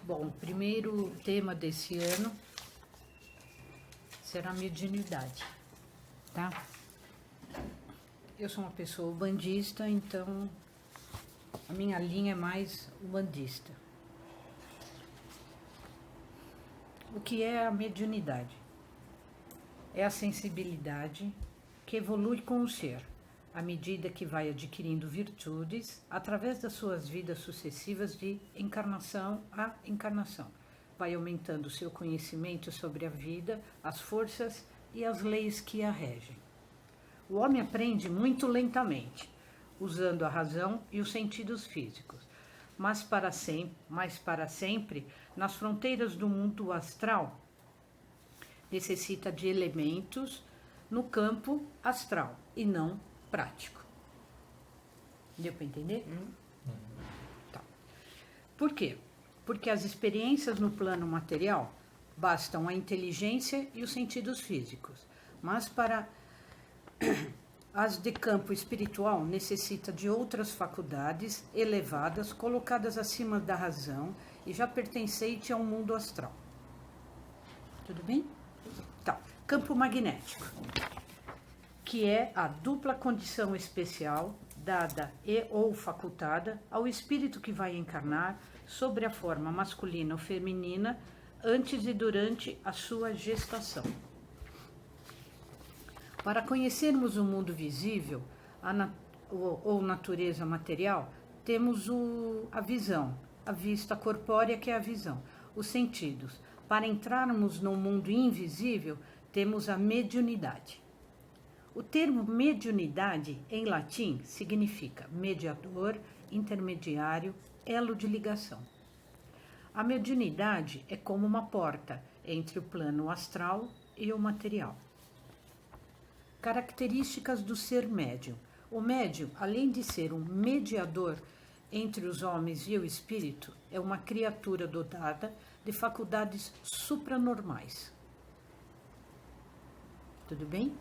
Bom, o primeiro tema desse ano será a mediunidade, tá? Eu sou uma pessoa umbandista, então a minha linha é mais umbandista. O que é a mediunidade? É a sensibilidade que evolui com o ser, à medida que vai adquirindo virtudes através das suas vidas sucessivas de encarnação a encarnação. Vai aumentando o seu conhecimento sobre a vida, as forças e as leis que a regem. O homem aprende muito lentamente, usando a razão e os sentidos físicos, mas para sempre, nas fronteiras do mundo astral, necessita de elementos no campo astral e não prático. Deu para entender? Tá. Por quê? Porque as experiências no plano material bastam a inteligência e os sentidos físicos, mas para as de campo espiritual necessita de outras faculdades elevadas colocadas acima da razão e já pertencente ao mundo astral. Tudo bem? Tá. Campo magnético, que é a dupla condição especial dada e ou facultada ao espírito que vai encarnar sobre a forma masculina ou feminina antes e durante a sua gestação. Para conhecermos o mundo visível ou natureza material, temos a visão, a vista corpórea, que é a visão, os sentidos. Para entrarmos no mundo invisível, temos a mediunidade. O termo mediunidade, em latim, significa mediador, intermediário, elo de ligação. A mediunidade é como uma porta entre o plano astral e o material. Características do ser médium. O médium, além de ser um mediador entre os homens e o espírito, é uma criatura dotada de faculdades supranormais. Tudo bem?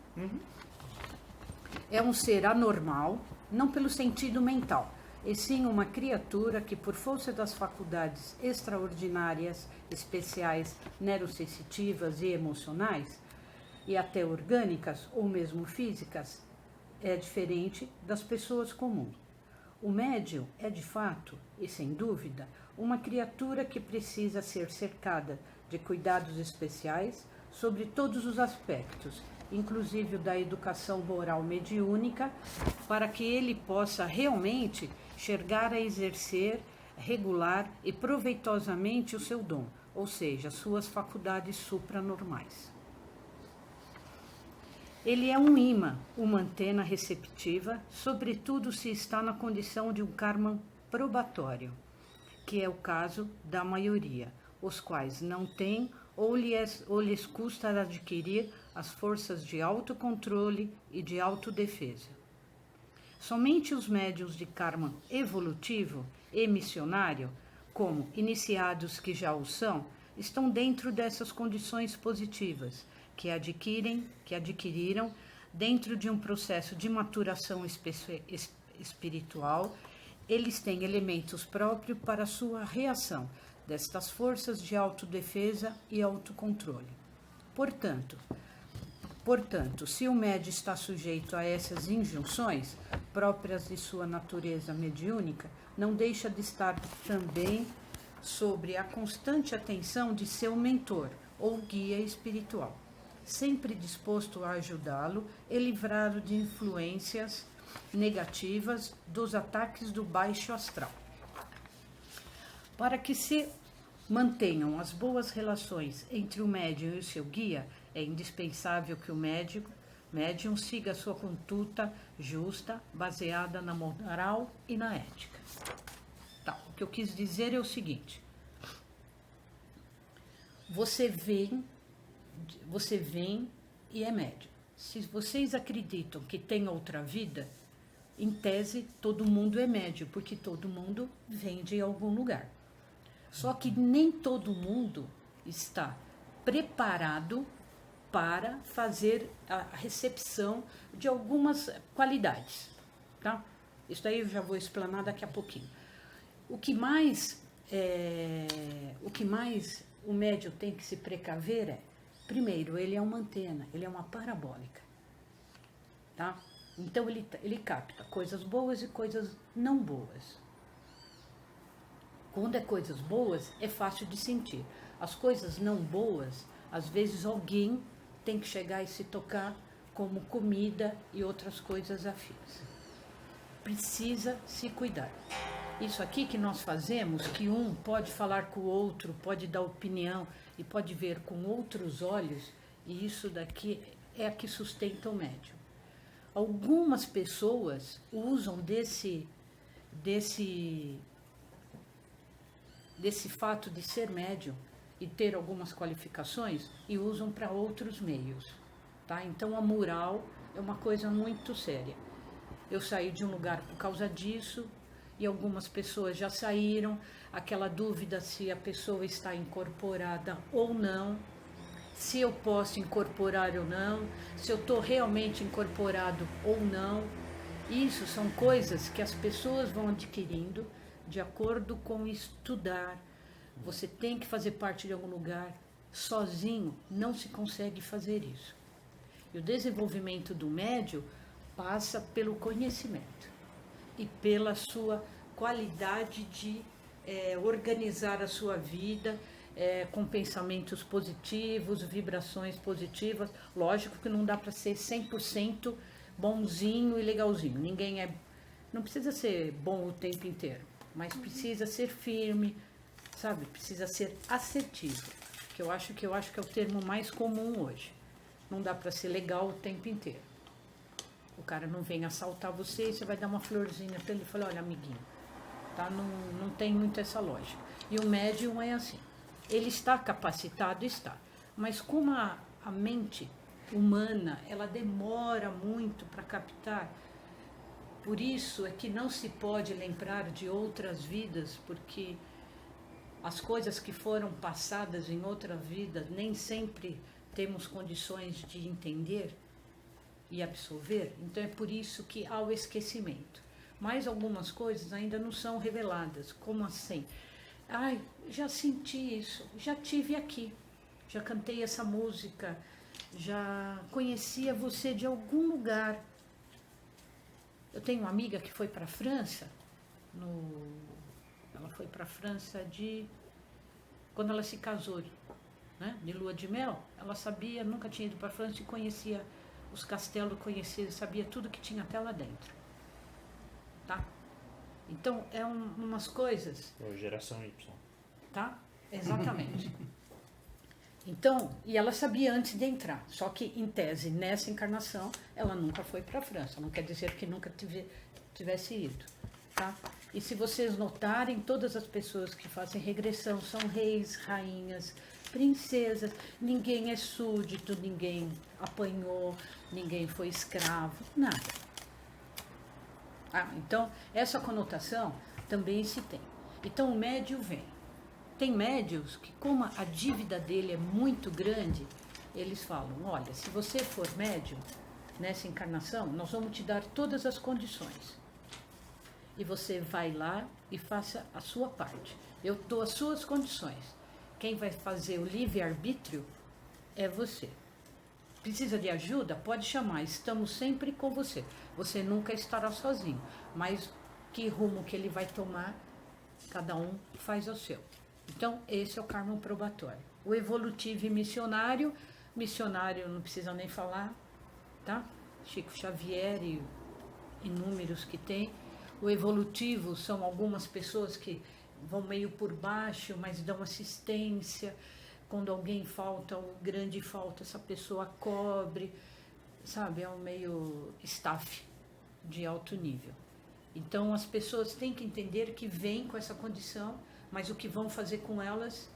É um ser anormal, não pelo sentido mental, e sim uma criatura que, por força das faculdades extraordinárias, especiais, neurosensitivas e emocionais, e até orgânicas ou mesmo físicas, é diferente das pessoas comuns. O médium é, de fato, e sem dúvida, uma criatura que precisa ser cercada de cuidados especiais sobre todos os aspectos, inclusive da educação moral mediúnica, para que ele possa realmente chegar a exercer, regular e proveitosamente o seu dom, ou seja, suas faculdades supranormais. Ele é um imã, uma antena receptiva, sobretudo se está na condição de um karma probatório, que é o caso da maioria, os quais não têm ou lhes custa adquirir as forças de autocontrole e de autodefesa. Somente os médiuns de karma evolutivo e missionário, como iniciados que já o são, estão dentro dessas condições positivas, que adquiriram dentro de um processo de maturação espiritual. Eles têm elementos próprios para sua reação destas forças de autodefesa e autocontrole. Portanto, se o médium está sujeito a essas injunções próprias de sua natureza mediúnica, não deixa de estar também sobre a constante atenção de seu mentor ou guia espiritual, sempre disposto a ajudá-lo e livrá-lo de influências negativas dos ataques do baixo astral. Para que se mantenham as boas relações entre o médium e o seu guia, é indispensável que o médium siga sua conduta justa, baseada na moral e na ética. Tá, o que eu quis dizer é o seguinte: você vem e é médium. Se vocês acreditam que tem outra vida, em tese todo mundo é médium, porque todo mundo vem de algum lugar. Só que nem todo mundo está preparado para fazer a recepção de algumas qualidades. tá? Isso daí eu já vou explanar daqui a pouquinho. O que mais o médium tem que se precaver é, primeiro, ele é uma antena, ele é uma parabólica, tá? Então ele capta coisas boas e coisas não boas. Quando é coisas boas, é fácil de sentir. As coisas não boas, às vezes alguém tem que chegar e se tocar, como comida e outras coisas afins. Precisa se cuidar. Isso aqui que nós fazemos, que um pode falar com o outro, pode dar opinião e pode ver com outros olhos, e isso daqui é a que sustenta o médium. Algumas pessoas usam desse fato de ser médium e ter algumas qualificações e usam para outros meios, tá? Então a moral é uma coisa muito séria. Eu saí de um lugar por causa disso e algumas pessoas já saíram, aquela dúvida se a pessoa está incorporada ou não, se eu posso incorporar ou não, se eu estou realmente incorporado ou não. Isso são coisas que as pessoas vão adquirindo de acordo com estudar. Você tem que fazer parte de algum lugar. Sozinho não se consegue fazer isso. E o desenvolvimento do médium passa pelo conhecimento e pela sua qualidade de organizar a sua vida com pensamentos positivos, vibrações positivas. Lógico que não dá para ser 100% bonzinho e legalzinho. Não precisa ser bom o tempo inteiro, mas precisa ser firme, sabe? Precisa ser assertivo, que eu acho que é o termo mais comum hoje. Não dá para ser legal o tempo inteiro. O cara não vem assaltar você e você vai dar uma florzinha para ele e falar, olha, amiguinho, tá? Não tem muito essa lógica. E o médium é assim. Ele está capacitado, está. Mas como a mente humana, ela demora muito para captar, por isso é que não se pode lembrar de outras vidas, porque as coisas que foram passadas em outra vida, nem sempre temos condições de entender e absorver. Então é por isso que há o esquecimento. Mas algumas coisas ainda não são reveladas. Como assim? Ai, já senti isso, já tive aqui, já cantei essa música, já conhecia você de algum lugar. Eu tenho uma amiga que foi para a França, ela foi para a França quando ela se casou, né, de lua de mel. Ela sabia, nunca tinha ido para a França e conhecia os castelos, sabia tudo que tinha até lá dentro, tá? Então, umas coisas... Geração Y. Tá? Exatamente. Então, e ela sabia antes de entrar. Só que, em tese, nessa encarnação, ela nunca foi para a França. Não quer dizer que nunca tivesse ido. Tá? E se vocês notarem, todas as pessoas que fazem regressão são reis, rainhas, princesas. Ninguém é súdito, ninguém apanhou, ninguém foi escravo, nada. Então, essa conotação também se tem. Então, o médium vem. Tem médios que, como a dívida dele é muito grande, eles falam, olha, se você for médium nessa encarnação, nós vamos te dar todas as condições. E você vai lá e faça a sua parte. Eu dou as suas condições. Quem vai fazer o livre-arbítrio é você. Precisa de ajuda? Pode chamar, estamos sempre com você. Você nunca estará sozinho, mas que rumo que ele vai tomar, cada um faz o seu. Então, esse é o karma probatório. O evolutivo e missionário não precisa nem falar, tá? Chico Xavier e inúmeros que tem. O evolutivo são algumas pessoas que vão meio por baixo, mas dão assistência. Quando alguém falta, um grande falta, essa pessoa cobre, sabe? É um meio staff de alto nível. Então, as pessoas têm que entender que vêm com essa condição, mas o que vão fazer com elas,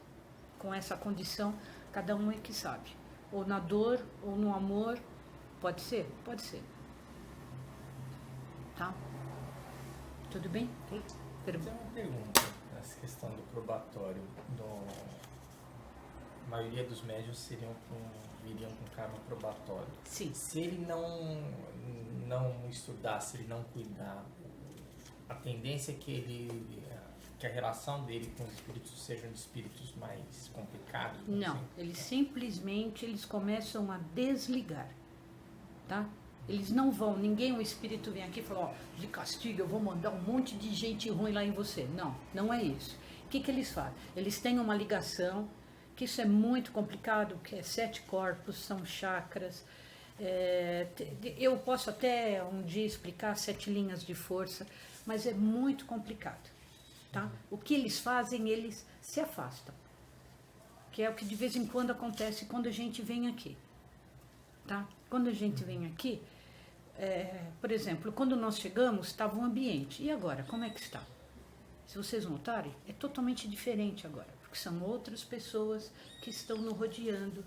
com essa condição, cada um é que sabe. Ou na dor, ou no amor, pode ser? Pode ser. Tá? Tudo bem? Tem uma pergunta nessa questão do probatório. a maioria dos médiuns viriam com karma probatório. Sim. Se ele não estudar, se ele não cuidar, a tendência é que a relação dele com os espíritos sejam de espíritos mais complicados? Não, assim. eles simplesmente começam a desligar, tá? Eles não vão, o espírito vem aqui e fala, ó, de castigo eu vou mandar um monte de gente ruim lá em você. Não, não é isso. O que eles fazem? Eles têm uma ligação, que isso é muito complicado, que é 7 corpos, são chakras. Eu posso até um dia explicar 7 linhas de força, mas é muito complicado, tá? O que eles fazem, eles se afastam, que é o que de vez em quando acontece quando a gente vem aqui, tá? Quando a gente vem aqui, por exemplo, quando nós chegamos, estava um ambiente. E agora, como é que está? Se vocês notarem, é totalmente diferente agora, porque são outras pessoas que estão nos rodeando,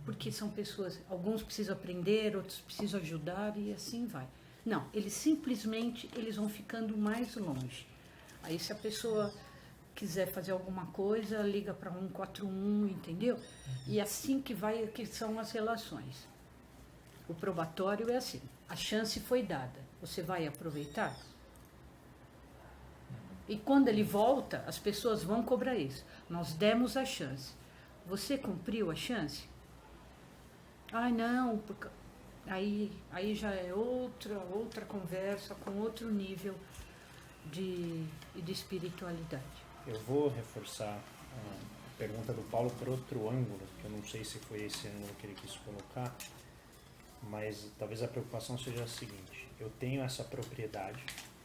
porque são pessoas, alguns precisam aprender, outros precisam ajudar e assim vai. Não, eles vão ficando mais longe. Aí se a pessoa quiser fazer alguma coisa, liga para 141, entendeu? E assim que são as relações. O probatório é assim, a chance foi dada, você vai aproveitar? E quando ele volta, as pessoas vão cobrar isso. Nós demos a chance. Você cumpriu a chance? Ai, não, porque aí já é outra conversa, com outro nível de espiritualidade. Eu vou reforçar a pergunta do Paulo por outro ângulo, que eu não sei se foi esse ângulo que ele quis colocar, mas talvez a preocupação seja a seguinte: eu tenho essa propriedade,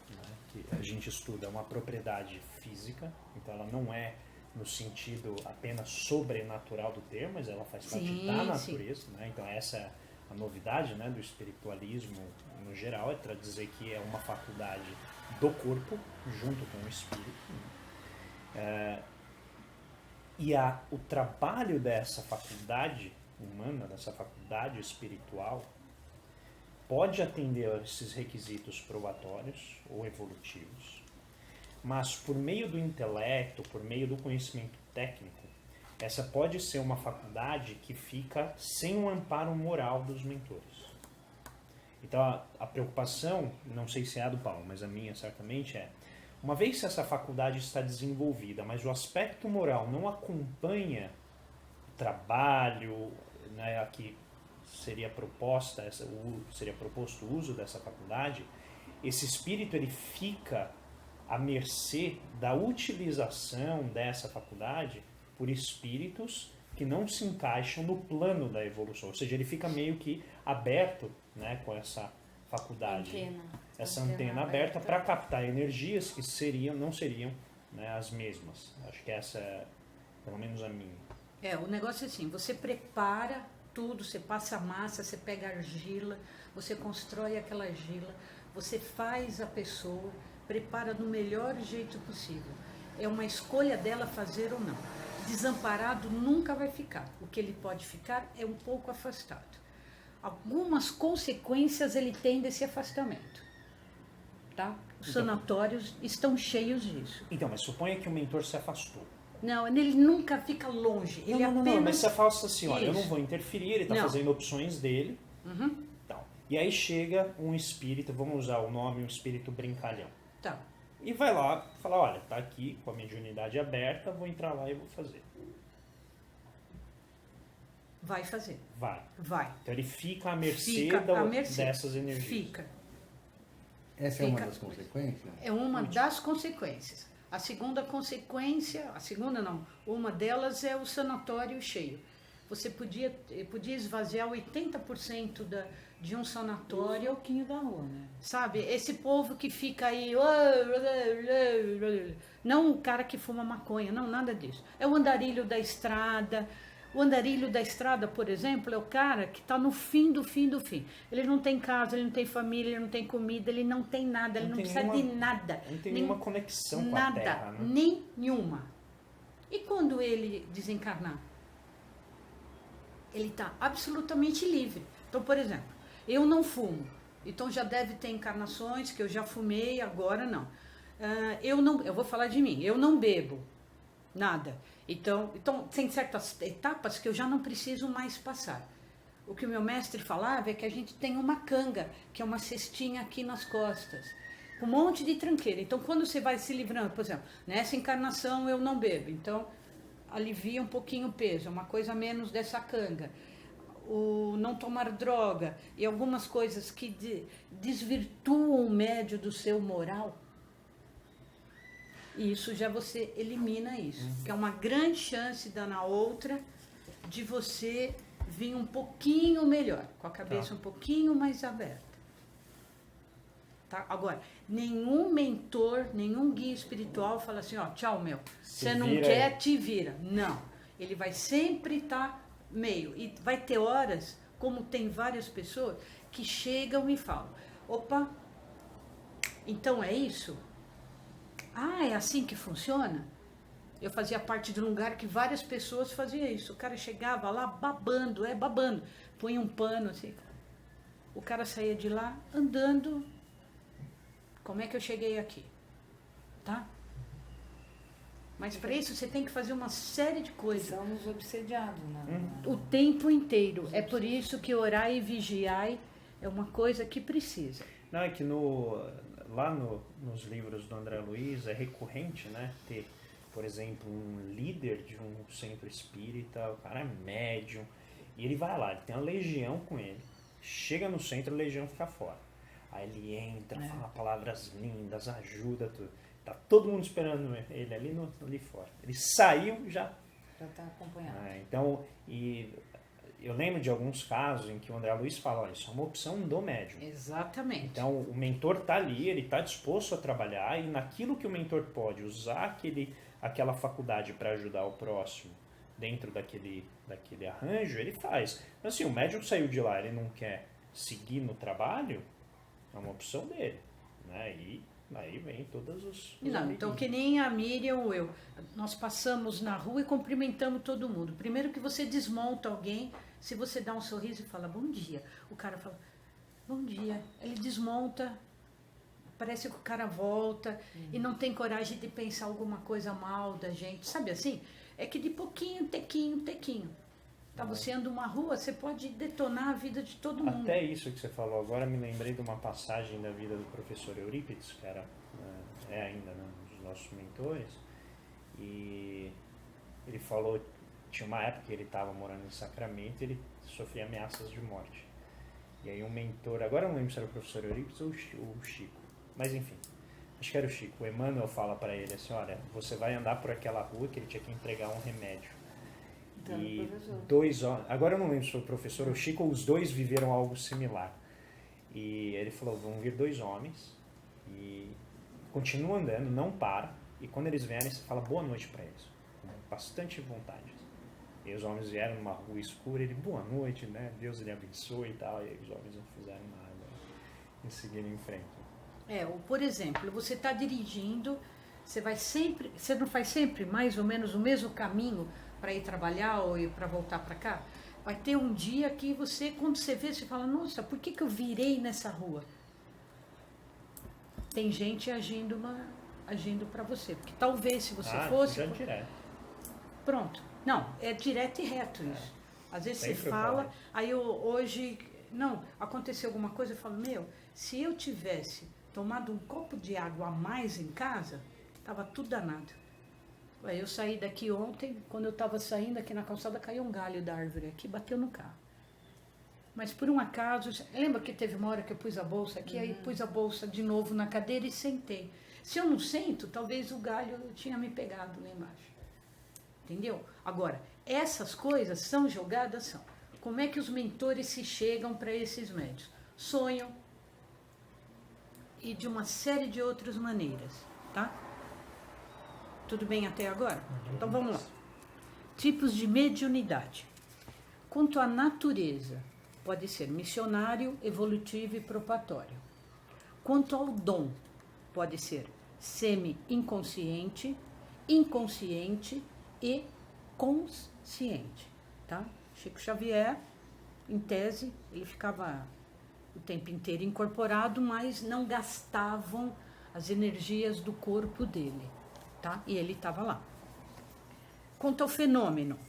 né, que a gente estuda, é uma propriedade física, então ela não é no sentido apenas sobrenatural do termo, mas ela faz parte da natureza, né? Então essa é a novidade, né, do espiritualismo no geral, é para dizer que é uma faculdade do corpo junto com o espírito. E o trabalho dessa faculdade humana, dessa faculdade espiritual, pode atender a esses requisitos probatórios ou evolutivos, mas por meio do intelecto, por meio do conhecimento técnico, essa pode ser uma faculdade que fica sem o amparo moral dos mentores. Então a preocupação, não sei se é a do Paulo, mas a minha certamente é, uma vez que essa faculdade está desenvolvida, mas o aspecto moral não acompanha o trabalho, né, aqui seria proposto o uso dessa faculdade, esse espírito ele fica à mercê da utilização dessa faculdade por espíritos que não se encaixam no plano da evolução, ou seja, ele fica meio que aberto, né, com essa faculdade, essa antena aberta para captar energias que não seriam, né, as mesmas. Acho que essa é pelo menos a minha. O negócio é assim, você prepara tudo, você passa a massa, você pega a argila, você constrói aquela argila, você faz a pessoa, prepara do melhor jeito possível. É uma escolha dela fazer ou não. Desamparado nunca vai ficar. O que ele pode ficar é um pouco afastado. Algumas consequências ele tem desse afastamento, tá? Os sanatórios estão cheios disso. Então, mas suponha que o mentor se afastou. Não, ele nunca fica longe. Ele não, mas você afasta assim, olha, eu não Isso. vou interferir, ele está fazendo opções dele. Uhum. Então, e aí chega um espírito, vamos usar o nome, um espírito brincalhão. Tá. E vai lá, fala, olha, tá aqui com a mediunidade aberta, vou entrar lá e vou fazer. Vai fazer. Vai. Então ele fica à mercê, dessas energias. Fica. Essa é uma das consequências? É uma das consequências. A segunda consequência, uma delas é o sanatório cheio. Você podia esvaziar 80% de um sanatório. Um pouquinho da rua, né? Sabe, esse povo que fica aí, não o cara que fuma maconha, não, nada disso. É o andarilho da estrada. O andarilho da estrada, por exemplo, é o cara que está no fim do fim do fim. Ele não tem casa, ele não tem família, ele não tem comida, ele não tem nada, ele não precisa de nada. Não tem nenhuma conexão com a Terra, né? Nenhuma. E quando ele desencarnar? Ele está absolutamente livre. Então, por exemplo, eu não fumo. Então já deve ter encarnações que eu já fumei, agora não. Eu vou falar de mim, eu não bebo. Nada. Então, tem certas etapas que eu já não preciso mais passar. O que o meu mestre falava é que a gente tem uma canga, que é uma cestinha aqui nas costas, com um monte de tranqueira. Então, quando você vai se livrando, por exemplo, nessa encarnação eu não bebo, então alivia um pouquinho o peso, é uma coisa a menos dessa canga. O não tomar droga e algumas coisas que desvirtuam o médio do seu moral, e isso já você elimina isso, que é uma grande chance da na outra de você vir um pouquinho melhor, com a cabeça um pouquinho mais aberta. Tá? Agora, nenhum mentor, nenhum guia espiritual fala assim, ó, tchau, meu, você não quer, te vira. Não, ele vai sempre estar meio, e vai ter horas, como tem várias pessoas, que chegam e falam, opa, então é isso? Ah, é assim que funciona? Eu fazia parte de um lugar que várias pessoas faziam isso. O cara chegava lá babando, babando. Põe um pano assim. O cara saía de lá andando. Como é que eu cheguei aqui? Tá? Mas para isso você tem que fazer uma série de coisas. Somos obsediados, né? O tempo inteiro. É por isso que orar e vigiar é uma coisa que precisa. Não, é que lá nos livros do André Luiz é recorrente, né? Ter, por exemplo, um líder de um centro espírita, o cara é médium, e ele vai lá, ele tem uma legião com ele, chega no centro, a legião fica fora. Aí ele entra, fala palavras lindas, ajuda tudo. Tá todo mundo esperando ele ali fora. Ele saiu, já está acompanhado. Então, e eu lembro de alguns casos em que o André Luiz fala, olha, isso é uma opção do médium. Exatamente. Então, o mentor está ali, ele está disposto a trabalhar, e naquilo que o mentor pode usar aquela faculdade para ajudar o próximo dentro daquele arranjo, ele faz. Então, assim, o médium saiu de lá, ele não quer seguir no trabalho, é uma opção dele, né? E aí vem todos os não, então, que nem a Miriam ou eu, nós passamos na rua e cumprimentamos todo mundo. Primeiro que você desmonta alguém, se você dá um sorriso e fala bom dia, o cara fala bom dia, ele desmonta, parece que o cara volta e não tem coragem de pensar alguma coisa mal da gente, sabe assim? É que de pouquinho, tequinho. Tá, você anda uma rua, você pode detonar a vida de todo mundo. Até isso que você falou agora, me lembrei de uma passagem da vida do professor Eurípides, que era, ainda um dos nossos mentores, e ele falou, tinha uma época que ele estava morando em Sacramento e ele sofria ameaças de morte. E aí um mentor, agora eu não lembro se era o professor Eurípides ou o Chico, mas enfim, acho que era o Chico. O Emmanuel fala para ele assim, olha, você vai andar por aquela rua que ele tinha que entregar um remédio. Então, E dois homens, agora eu não lembro se foi o professor ou o Chico, ou os dois viveram algo similar. E ele falou, vão vir dois homens e continua andando, não para, e quando eles vierem você fala boa noite para eles, com bastante vontade. E os homens vieram numa rua escura, ele, boa noite, né? Deus lhe abençoe e tal, e aí os homens não fizeram nada e seguiram em frente. Ou por exemplo, você está dirigindo, você não faz sempre mais ou menos o mesmo caminho para ir trabalhar ou ir para voltar para cá? Vai ter um dia que você, quando você vê, você fala, nossa, por que eu virei nessa rua? Tem gente agindo para você, porque talvez se você fosse... Já direto. Pronto. Não, é direto e reto isso. Às vezes sempre você fala, aí hoje, não, aconteceu alguma coisa, eu falo, se eu tivesse tomado um copo de água a mais em casa, estava tudo danado. Eu saí daqui ontem, quando eu estava saindo aqui na calçada, caiu um galho da árvore aqui, bateu no carro. Mas por um acaso, lembra que teve uma hora que eu pus a bolsa aqui, aí pus a bolsa de novo na cadeira e sentei. Se eu não sento, talvez o galho tinha me pegado lá embaixo. Entendeu? Agora, essas coisas são jogadas, são. Como é que os mentores se chegam para esses médios? Sonham e de uma série de outras maneiras, tá? Tudo bem até agora? Então vamos lá. Tipos de mediunidade. Quanto à natureza, pode ser missionário, evolutivo e probatório. Quanto ao dom, pode ser semi-inconsciente, inconsciente e consciente. Tá? Chico Xavier, em tese, ele ficava o tempo inteiro incorporado, mas não gastavam as energias do corpo dele. Tá? E ele estava lá. quanto ao fenômeno.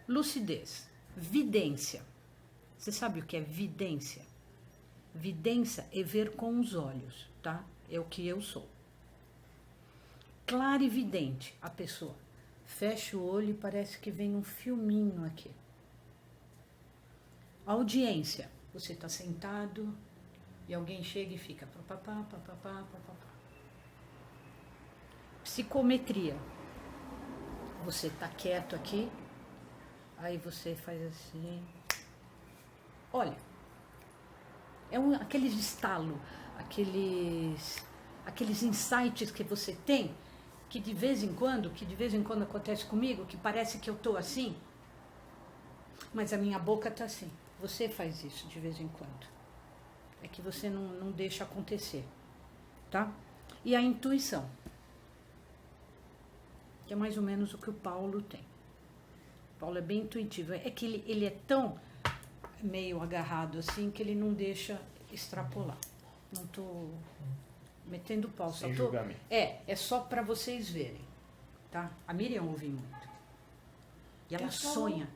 Lucidez, vidência. Você sabe o que é vidência? Vidência é ver com os olhos, tá? É o que eu sou. Clarividente, a pessoa fecha o olho e parece que vem um filminho aqui. Audiência, você está sentado e alguém chega e fica papapá, papapá, papapá. Psicometria, você está quieto aqui, aí você faz assim. Olha, aqueles estalos, aqueles insights que você tem, que de vez em quando acontece comigo, que parece que eu estou assim, mas a minha boca está assim. Você faz isso de vez em quando. É que você não deixa acontecer, tá? E a intuição, que é mais ou menos o que o Paulo tem. O Paulo é bem intuitivo. É que ele é tão meio agarrado assim que ele não deixa extrapolar. Não estou metendo pau. Sem julgamento. É só para vocês verem, tá? A Miriam ouve muito. E ela sonha.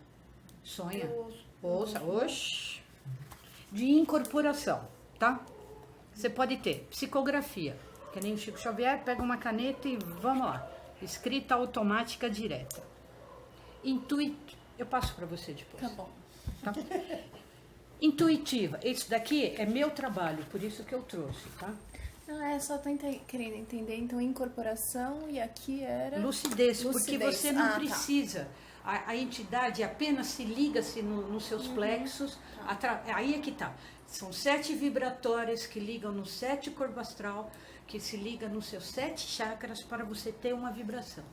Sonha. Ouça, oxi. De incorporação, tá? Você pode ter psicografia, que nem o Chico Xavier, pega uma caneta e vamos lá. Escrita automática direta. Eu passo para você depois. Tá bom. Tá? Intuitiva. Isso daqui é meu trabalho, por isso que eu trouxe, tá? Não, só tô querendo entender. Então, incorporação e aqui era... Lucidez, porque você não Tá. precisa. A entidade apenas se liga-se nos seus plexos. Aí é que tá. São 7 vibratórias que ligam no 7 corpo astral, que se liga nos seus 7 chakras para você ter uma vibração.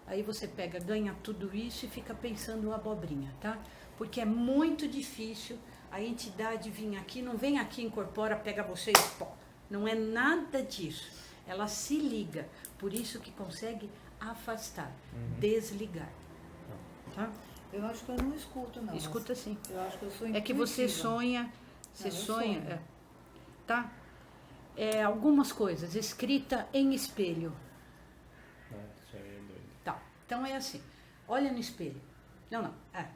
Aí você ganha tudo isso e fica pensando abobrinha, tá? Porque é muito difícil a entidade vir aqui, não vem aqui, incorpora, pega você e pô. Não é nada disso. Ela se liga, por isso que consegue afastar, desligar. Tá? Eu acho que eu não escuto, não. Escuta sim. Eu acho que eu sou É que você intuitiva. sonha, Eu sonho. tá? Algumas coisas, escrita em espelho. Isso aí é doido. Tá, então é assim, olha no espelho. Não,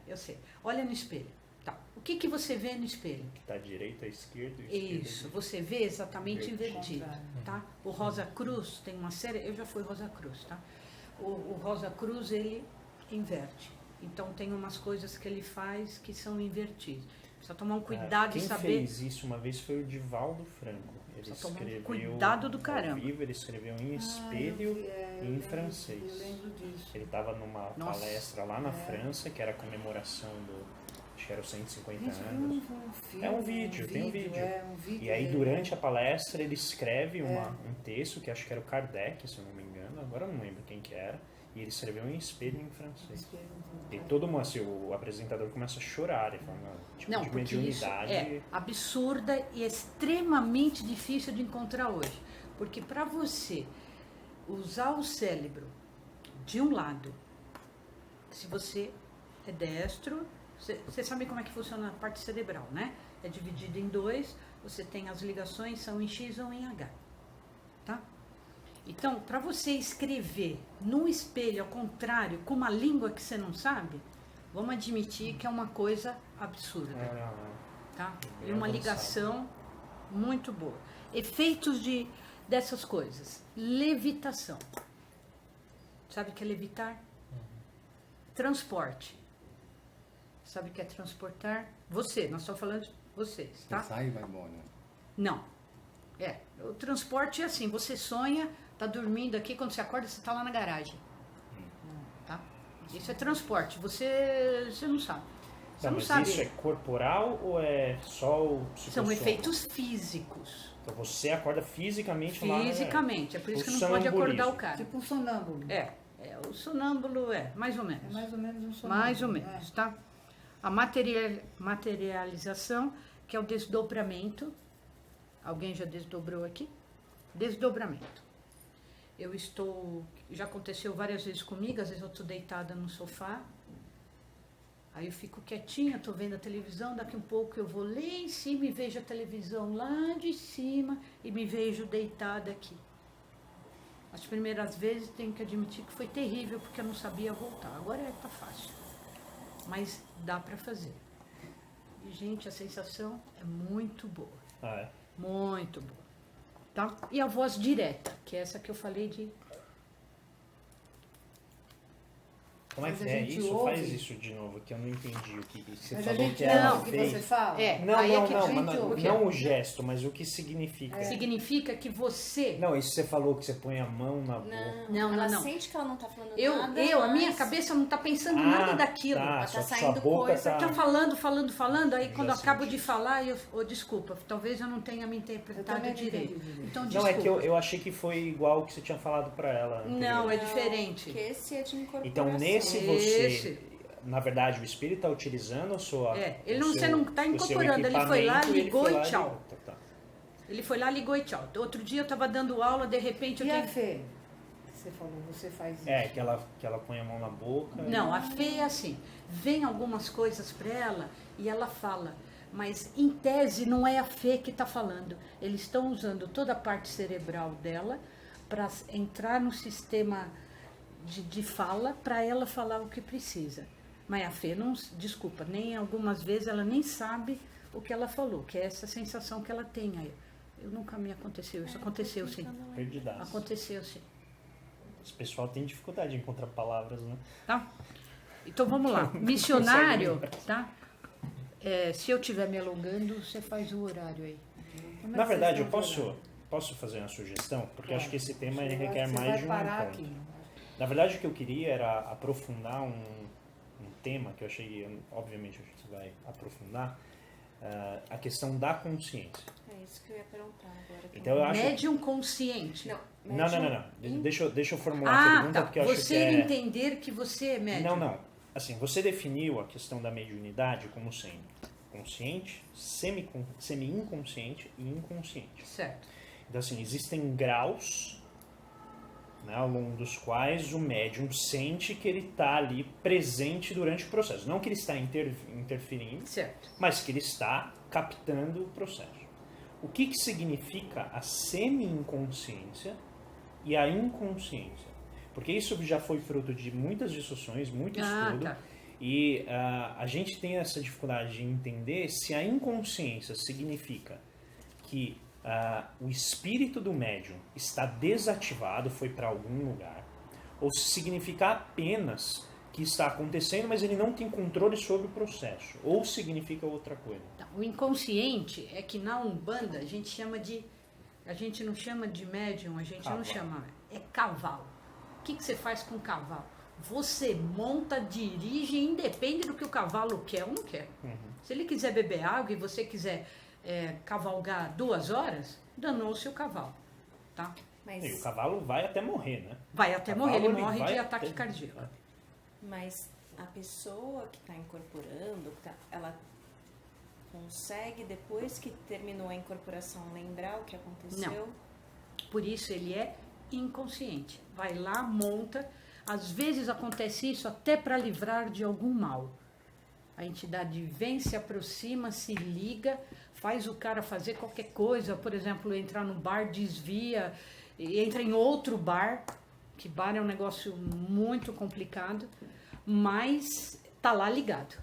eu sei. Olha no espelho. Tá. O que você vê no espelho? Que tá direita, esquerda, esquerda. Isso, você vê exatamente invertido, Contrário. tá? O Rosa Cruz tem uma série, eu já fui Rosa Cruz, tá? O Rosa Cruz, ele inverte. Então tem umas coisas que ele faz que são invertidas. Precisa tomar um cuidado Quem e saber. fez isso uma vez foi o Divaldo Franco. Ele Precisa tomar um escreveu cuidado do ao caramba. vivo, ele escreveu em espelho e em francês. Eu lembro disso. Ele estava numa Nossa. palestra lá na França, que era a comemoração acho que era os 150 Gente, anos. filme, É um vídeo, tem um vídeo. É um vídeo. E aí, dele. durante a palestra, ele escreve um texto, que acho que era o Kardec, se eu não me engano, agora eu não lembro quem que era, e ele escreveu em espelho e em francês. E todo mundo, assim, o apresentador começa a chorar, ele fala, tipo Não, de porque isso mediunidade. é absurda e extremamente difícil de encontrar hoje. Porque para você usar o cérebro de um lado, se você é destro, você sabe como é que funciona a parte cerebral, né? É dividido em 2, você tem as ligações, são em X ou em H, tá? Então, para você escrever no espelho, ao contrário, com uma língua que você não sabe, vamos admitir que é uma coisa absurda, tá? Bem E uma avançado. ligação muito boa. Efeitos dessas coisas. Levitação. Sabe o que é levitar? Transporte. Sabe o que é transportar? Nós estamos falando de vocês, tá? Você sai e vai embora. Não. O transporte é assim, você sonha, tá dormindo aqui, quando você acorda, você tá lá na garagem. Tá? Isso é transporte, você não sabe. Você Tá, não mas sabe. isso é corporal ou é só o São psicossoma? efeitos físicos. Então você acorda fisicamente lá. Fisicamente, é por isso O que não pode acordar o sonambulismo. cara. Tipo um sonâmbulo. O sonâmbulo mais ou menos. É mais ou menos um sonâmbulo. Mais ou menos, tá? A materialização, que é o desdobramento. Alguém já desdobrou aqui? Desdobramento. Já aconteceu várias vezes comigo, às vezes eu estou deitada no sofá, aí eu fico quietinha, estou vendo a televisão, daqui um pouco eu vou lá em cima e vejo a televisão lá de cima e me vejo deitada aqui. As primeiras vezes tenho que admitir que foi terrível, porque eu não sabia voltar. Agora tá fácil. Mas dá para fazer. E, gente, a sensação é muito boa. Ah, é? Muito boa. Tá? E a voz direta, que é essa que eu falei de... Como é Mas que a é gente isso? ouve. Faz isso de novo, que eu não entendi o que você Mas a falou gente que ela ouve o que fez. você fala. É, Não, aí não, é que a não, gente mas ouve. não o gesto, mas o que significa. Significa que você... Não, isso você falou que você põe a mão na boca. Não, ela não. sente que ela não tá falando A nada. minha mas cabeça não tá pensando nada daquilo. Tá, Tá sua saindo boca coisa, tá... Tá falando, aí Já quando eu acabo senti. de falar, desculpa, talvez eu não tenha me Eu interpretado também não direito. entendi direito. Então, Não, desculpa. é que eu achei que foi igual o que você tinha falado pra ela. Não, é anteriormente. diferente. Que esse é de incorporação. Então, nesse Esse. você... Na verdade, o espírito está utilizando a sua... Ele não, o você não está o seu incorporando, ele foi lá, equipamento e ele ligou foi e lá tchau. Tá. Ele foi lá, ligou e tchau. Outro dia eu estava dando aula, de repente eu E a tenho... Fê? Você falou, você faz isso. É, que ela põe a mão na boca. Não, a Fê é assim, vem algumas coisas para ela e ela fala, mas em tese não é a Fê que está falando. Eles estão usando toda a parte cerebral dela para entrar no sistema de fala para ela falar o que precisa. Mas a Fê não, desculpa, nem algumas vezes ela nem sabe o que ela falou, que é essa sensação que ela tem aí. Eu nunca me aconteceu isso, aconteceu sim. Perdidaço. Aconteceu sim. Esse pessoal tem dificuldade em encontrar palavras, né? Tá? Então vamos lá. Missionário, tá? Se eu estiver me alongando, você faz o horário aí. Como é Na que verdade, vocês eu estão jogando? posso fazer uma sugestão? Porque eu acho que esse tema Eu ele acho requer que você mais vai de um parar encontro. aqui. Na verdade, o que eu queria era aprofundar um tema que eu achei, obviamente, a gente vai aprofundar, a questão da consciência. É isso que eu ia perguntar agora. Então, eu acho... Médium consciente. Não. Deixa eu formular a Ah, pergunta, tá. porque eu acho Você que é... entender que você é médium. Não. Assim, você definiu a questão da mediunidade como sendo consciente, semi-inconsciente e inconsciente. Certo. Então, assim, existem graus, né, ao longo dos quais o médium sente que ele está ali presente durante o processo. Não que ele está interferindo, Certo. mas que ele está captando o processo. O que significa a semi-inconsciência e a inconsciência? Porque isso já foi fruto de muitas discussões, muito estudo, Tá. e a gente tem essa dificuldade de entender se a inconsciência significa que o espírito do médium está desativado, foi para algum lugar, ou se significa apenas que está acontecendo, mas ele não tem controle sobre o processo, ou significa outra coisa. Tá. O inconsciente é que na Umbanda a gente chama de... A gente não chama de médium, a gente Cavalo. não chama... É cavalo. O que você faz com o cavalo? Você monta, dirige, independe do que o cavalo quer ou não quer. Se ele quiser beber água e você quiser cavalgar 2 horas, danou-se o cavalo. Tá? Mas, E o cavalo vai até morrer, né? Vai até O morrer, cavalo, ele ele morre vai de até- ataque cardíaco. mas a pessoa que está incorporando, ela consegue, depois que terminou a incorporação, lembrar o que aconteceu? Por isso ele é inconsciente. Vai lá, monta. Às vezes acontece isso até para livrar de algum mal. A entidade vem, se aproxima, se liga, faz o cara fazer qualquer coisa, por exemplo, entrar no bar, desvia, e entra em outro bar, que bar é um negócio muito complicado, mas tá lá ligado,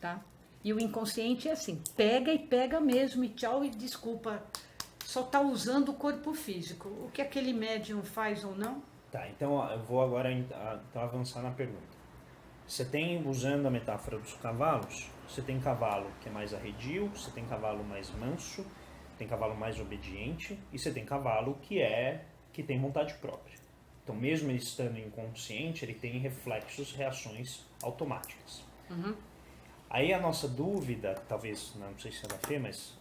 tá? E o inconsciente é assim, pega e pega mesmo, e tchau e desculpa, só tá usando o corpo físico. O que aquele médium faz ou não? Tá, então ó, eu vou agora então, avançar na pergunta. Você tem, usando a metáfora dos cavalos, você tem cavalo que é mais arredio, você tem cavalo mais manso, tem cavalo mais obediente e você tem cavalo que tem vontade própria. Então, mesmo ele estando inconsciente, ele tem reflexos, reações automáticas. Aí a nossa dúvida, talvez, não sei se é da Fê, mas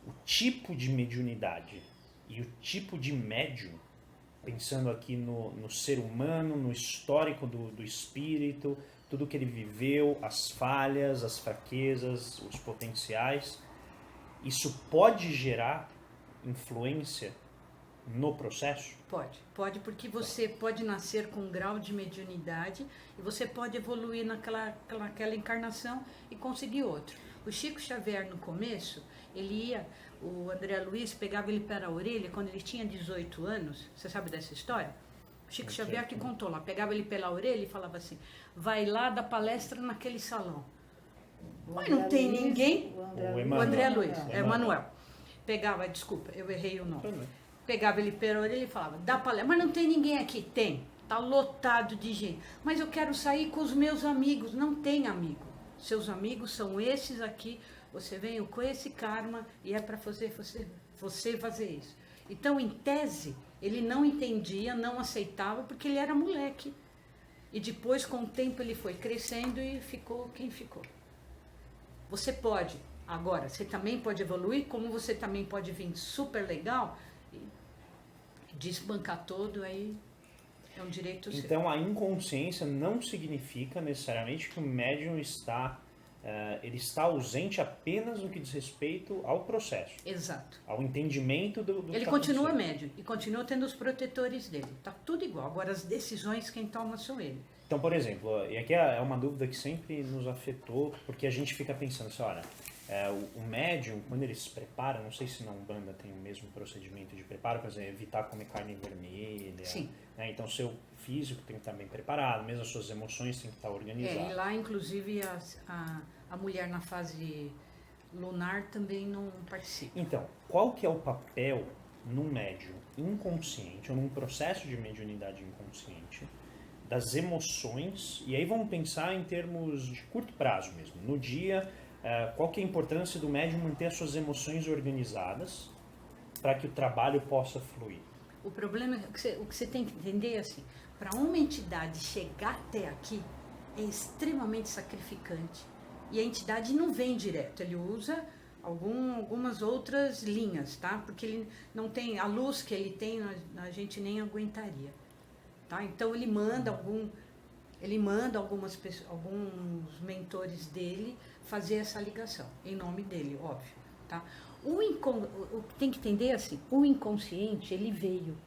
o tipo de mediunidade e o tipo de médium, pensando aqui no ser humano, no histórico do espírito, tudo que ele viveu, as falhas, as fraquezas, os potenciais, isso pode gerar influência no processo? Pode, porque você pode nascer com um grau de mediunidade e você pode evoluir naquela encarnação e conseguir outro. O Chico Xavier, no começo, ele ia, o André Luiz pegava ele pela orelha quando ele tinha 18 anos. Você sabe dessa história? O Chico Xavier que contou lá, pegava ele pela orelha e falava assim, vai lá dar palestra naquele salão. Mas não tem ninguém. O André Luiz, é Manuel. Pegava, desculpa, eu errei o nome. Pegava ele pela orelha e falava, dá palestra, mas não tem ninguém aqui. Tem, tá lotado de gente. Mas eu quero sair com os meus amigos. Não tem amigo. Seus amigos são esses aqui. Você veio com esse karma e é para você fazer isso. Então, em tese, ele não entendia, não aceitava, porque ele era moleque. E depois, com o tempo, ele foi crescendo e ficou quem ficou. Você pode, agora, você também pode evoluir, como você também pode vir super legal e desbancar todo, aí é um direito seu. Então, a inconsciência não significa necessariamente que o médium está... ele está ausente apenas no que diz respeito ao processo. Exato. Ao entendimento do Ele continua médium e continua tendo os protetores dele. Tá tudo igual. Agora, as decisões quem toma são ele. Então, por exemplo, e aqui é uma dúvida que sempre nos afetou, porque a gente fica pensando assim, olha, o médium, quando ele se prepara, não sei se na Umbanda tem o mesmo procedimento de preparo, por exemplo, evitar comer carne vermelha. Sim. Né? Então, seu físico tem que estar bem preparado, mesmo as suas emoções têm que estar organizadas. E lá, inclusive, a mulher na fase lunar também não participa. Então, qual que é o papel num médium inconsciente, ou num processo de mediunidade inconsciente, das emoções, e aí vamos pensar em termos de curto prazo mesmo, no dia, qual que é a importância do médium manter as suas emoções organizadas para que o trabalho possa fluir? O problema é que o que você tem que entender é assim, para uma entidade chegar até aqui é extremamente sacrificante. E a entidade não vem direto, ele usa algumas outras linhas, tá? Porque ele não tem, a luz que ele tem, a gente nem aguentaria. Tá? Então ele manda alguns mentores dele fazer essa ligação, em nome dele, óbvio. Tá? O que tem que entender é assim, o inconsciente, ele veio.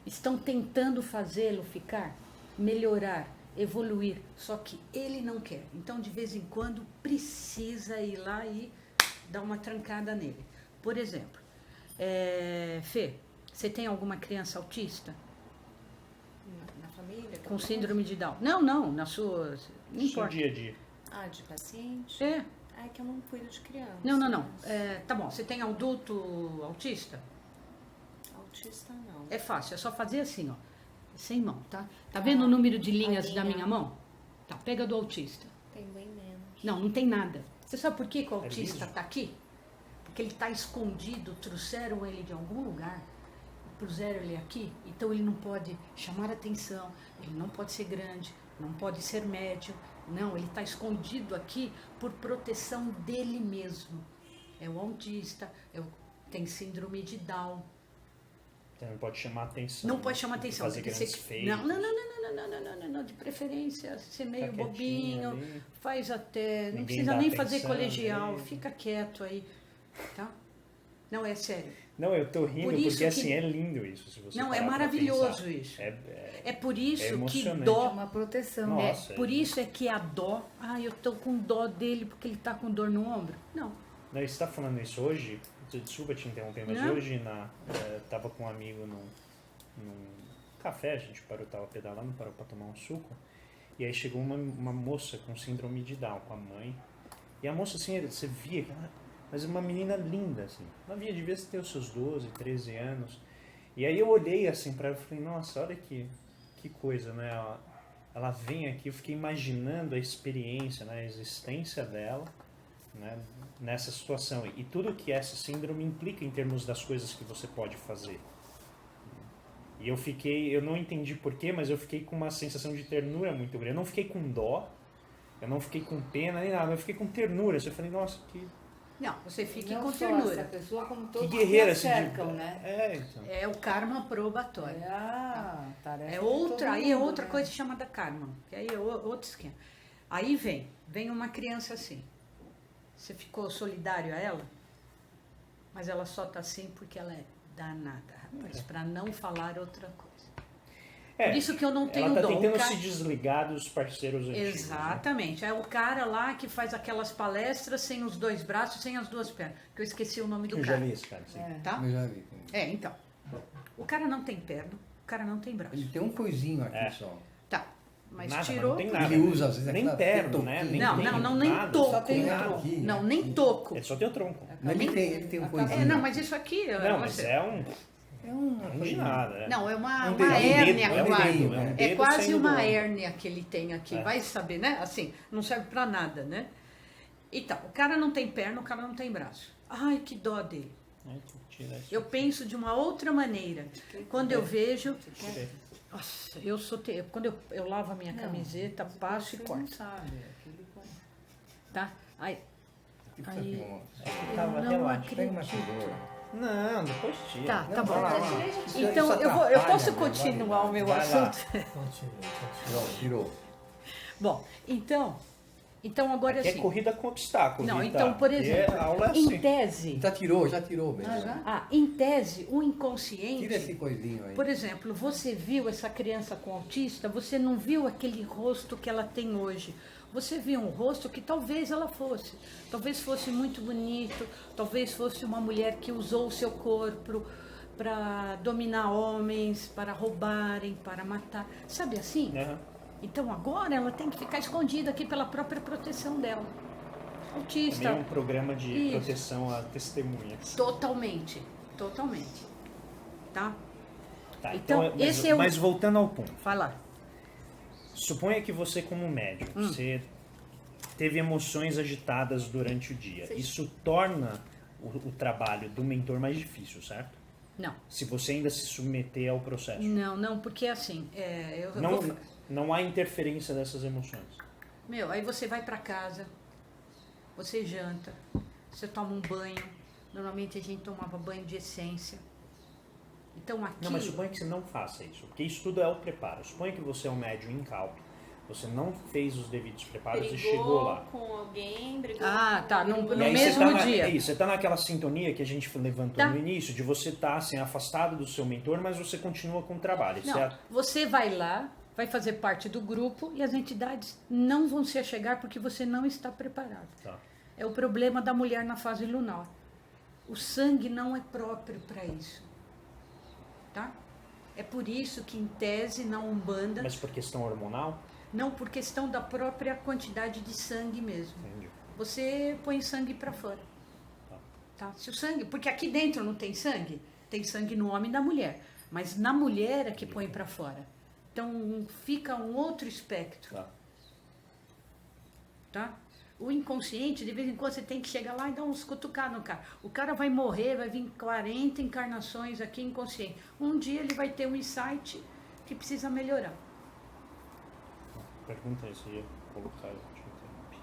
Estão tentando fazê-lo ficar, melhorar, evoluir, só que ele não quer. Então, de vez em quando, precisa ir lá e dar uma trancada nele. Por exemplo, Fê, você tem alguma criança autista? Na família? Com síndrome de Down? Não, na sua... Não Seu importa. dia a dia. De paciente? É. É que eu não cuido de criança. Não. Tá bom, você tem adulto autista? Autista não. É fácil, é só fazer assim, ó. Sem mão, tá? Tá vendo o número de linhas da minha mão? Tá, pega do autista. Tem bem menos. Não tem nada. Você sabe por que o autista liso? tá aqui? Porque ele tá escondido, trouxeram ele de algum lugar, puseram ele aqui, então ele não pode chamar atenção, ele não pode ser grande, não pode ser médio. Não, ele está escondido aqui por proteção dele mesmo. É o autista, tem síndrome de Down. Então não pode chamar atenção. Não pode chamar atenção. Fazer Tem que grandes ser... feitos. Não, de preferência, ser meio Fica quietinho bobinho, ali. faz até... Não Ninguém precisa dá nem fazer atenção colegial, nele. fica quieto aí, tá? Não, é sério. Não, eu tô rindo Por isso porque que- assim, é lindo isso. Se você Não, é parar pra maravilhoso pensar. isso. É É por isso que emocionante. É dó... uma proteção. Nossa. Por isso é que a dó... eu tô com dó dele porque ele tá com dor no ombro. Não. Não, você está falando isso hoje, desculpa te interromper, mas Não. hoje tava com um amigo num café, a gente tava pedalando, parou para tomar um suco, e aí chegou uma moça com síndrome de Down, com a mãe, e a moça assim, você via, mas uma menina linda, assim, ela devia ter os seus 12, 13 anos, e aí eu olhei assim para ela e falei, nossa, olha que coisa, né, ela vem aqui, eu fiquei imaginando a experiência, né, a existência dela, né, nessa situação e tudo que essa síndrome implica em termos das coisas que você pode fazer. E eu não entendi porquê, mas eu fiquei com uma sensação de ternura muito grande. Eu não fiquei com dó, eu não fiquei com pena nem nada, eu fiquei com ternura. Eu falei, nossa, que Não, você fique Não com só ternura. essa pessoa, como todos guerreira que a assim. cercam, né? Então. É o karma probatório. É a tarefa É de outra, todo aí é mundo, outra né? coisa chamada karma, que aí é outro esquema. Aí vem uma criança assim. Você ficou solidário a ela, mas ela só tá assim porque ela é danada, rapaz, para não falar outra coisa. Por isso que eu não tenho ela tá dom. tentando O cara- se desligar dos parceiros antigos. Né? Exatamente. É o cara lá que faz aquelas palestras sem os dois braços, sem as duas pernas. Que eu esqueci o nome do Eu já cara. vi esse cara, sim. Tá? Eu já vi. Então. O cara não tem perna, o cara não tem braço. Ele tem um coisinho aqui É. só. Tá. Mas Nada, tirou. não tem nada. Ele usa, às vezes, nem aquela perno, né? toquinho. Nem Não, tem não, não, nem nada. toco. Só tem Tem tronco. aqui, Não, né? nem toco. Ele só tem o tronco. Ele tem um coisinho. Não, mas isso aqui. Não, mas é um... É uma Não de coisinha. nada, né? Não, é uma dedo, hérnia é um quase. dedo, é um É dedo quase saindo do uma ombro. hérnia que ele tem aqui. É. Vai saber, né? Assim, não serve pra nada, né? Então, o cara não tem perna, o cara não tem braço. Ai, que dó dele. Tira isso. Eu penso de uma outra maneira. Quando eu vejo. Tira. Nossa, eu sou. Quando eu lavo a minha camiseta, passo e Você não corto. sabe. Aquele põe. Tá? Aí. Tipo, Aí- sabe, Tava não relaxa. Pega uma acredito. tesoura. Não, depois tira. Tá, tá Não, bom. vai lá. Então, Isso eu atrapalha, posso né? continuar o meu Vai lá. assunto? Continue. Tirou. Bom, então agora É assim. corrida com obstáculo. Não, Rita. então, por E exemplo, a aula é assim. em tese, Já tirou mesmo. Ah, já? em tese, o Tira inconsciente, esse coisinho aí. por exemplo, você viu essa criança com autista, você não viu aquele rosto que ela tem hoje. Você viu um rosto que talvez ela fosse. Talvez fosse muito bonito, talvez fosse uma mulher que usou o seu corpo para dominar homens, para roubarem, para matar. Sabe assim? Aham. Então agora ela tem que ficar escondida aqui pela própria proteção dela. Autista. Também é um programa de Isso. proteção a testemunhas. Totalmente. Totalmente. Tá? Tá, Então, mas, esse é o- mas voltando ao ponto. Fala. Suponha que você, como médium, você teve emoções agitadas durante o dia. Isso torna o trabalho do mentor mais difícil, certo? Não. Se você ainda se submeter ao processo. Não, porque assim, Não há interferência dessas emoções. aí você vai pra casa, você janta, você toma um banho. Normalmente a gente tomava banho de essência. Então aqui. Não, mas suponha que você não faça isso, porque isso tudo é o preparo. Suponha que você é um médium incauto, você não fez os devidos preparos e chegou lá. com alguém, brigou Ah, com tá, alguém. no E aí mesmo você tá dia. É isso, você tá naquela sintonia que a gente levantou Tá. no início, de você estar assim, afastado do seu mentor, mas você continua com o trabalho. Isso Não, é- você vai lá, vai fazer parte do grupo e as entidades não vão se achegar porque você não está preparado. Tá. É o problema da mulher na fase lunar. O sangue não é próprio para isso. Tá? É por isso que, em tese, na Umbanda, Mas por questão hormonal? não por questão da própria quantidade de sangue mesmo. Entendi. Você põe sangue para fora. Tá? Se o sangue, porque aqui dentro não tem sangue no homem e na mulher, mas na mulher é que põe para fora. Então fica um outro espectro, Tá. tá? O inconsciente, de vez em quando você tem que chegar lá e dar uns cutucados no cara. O cara vai morrer, vai vir 40 encarnações aqui inconsciente. Um dia ele vai ter um insight que precisa melhorar. Pergunta aí, se ia colocar, eu te interrompi.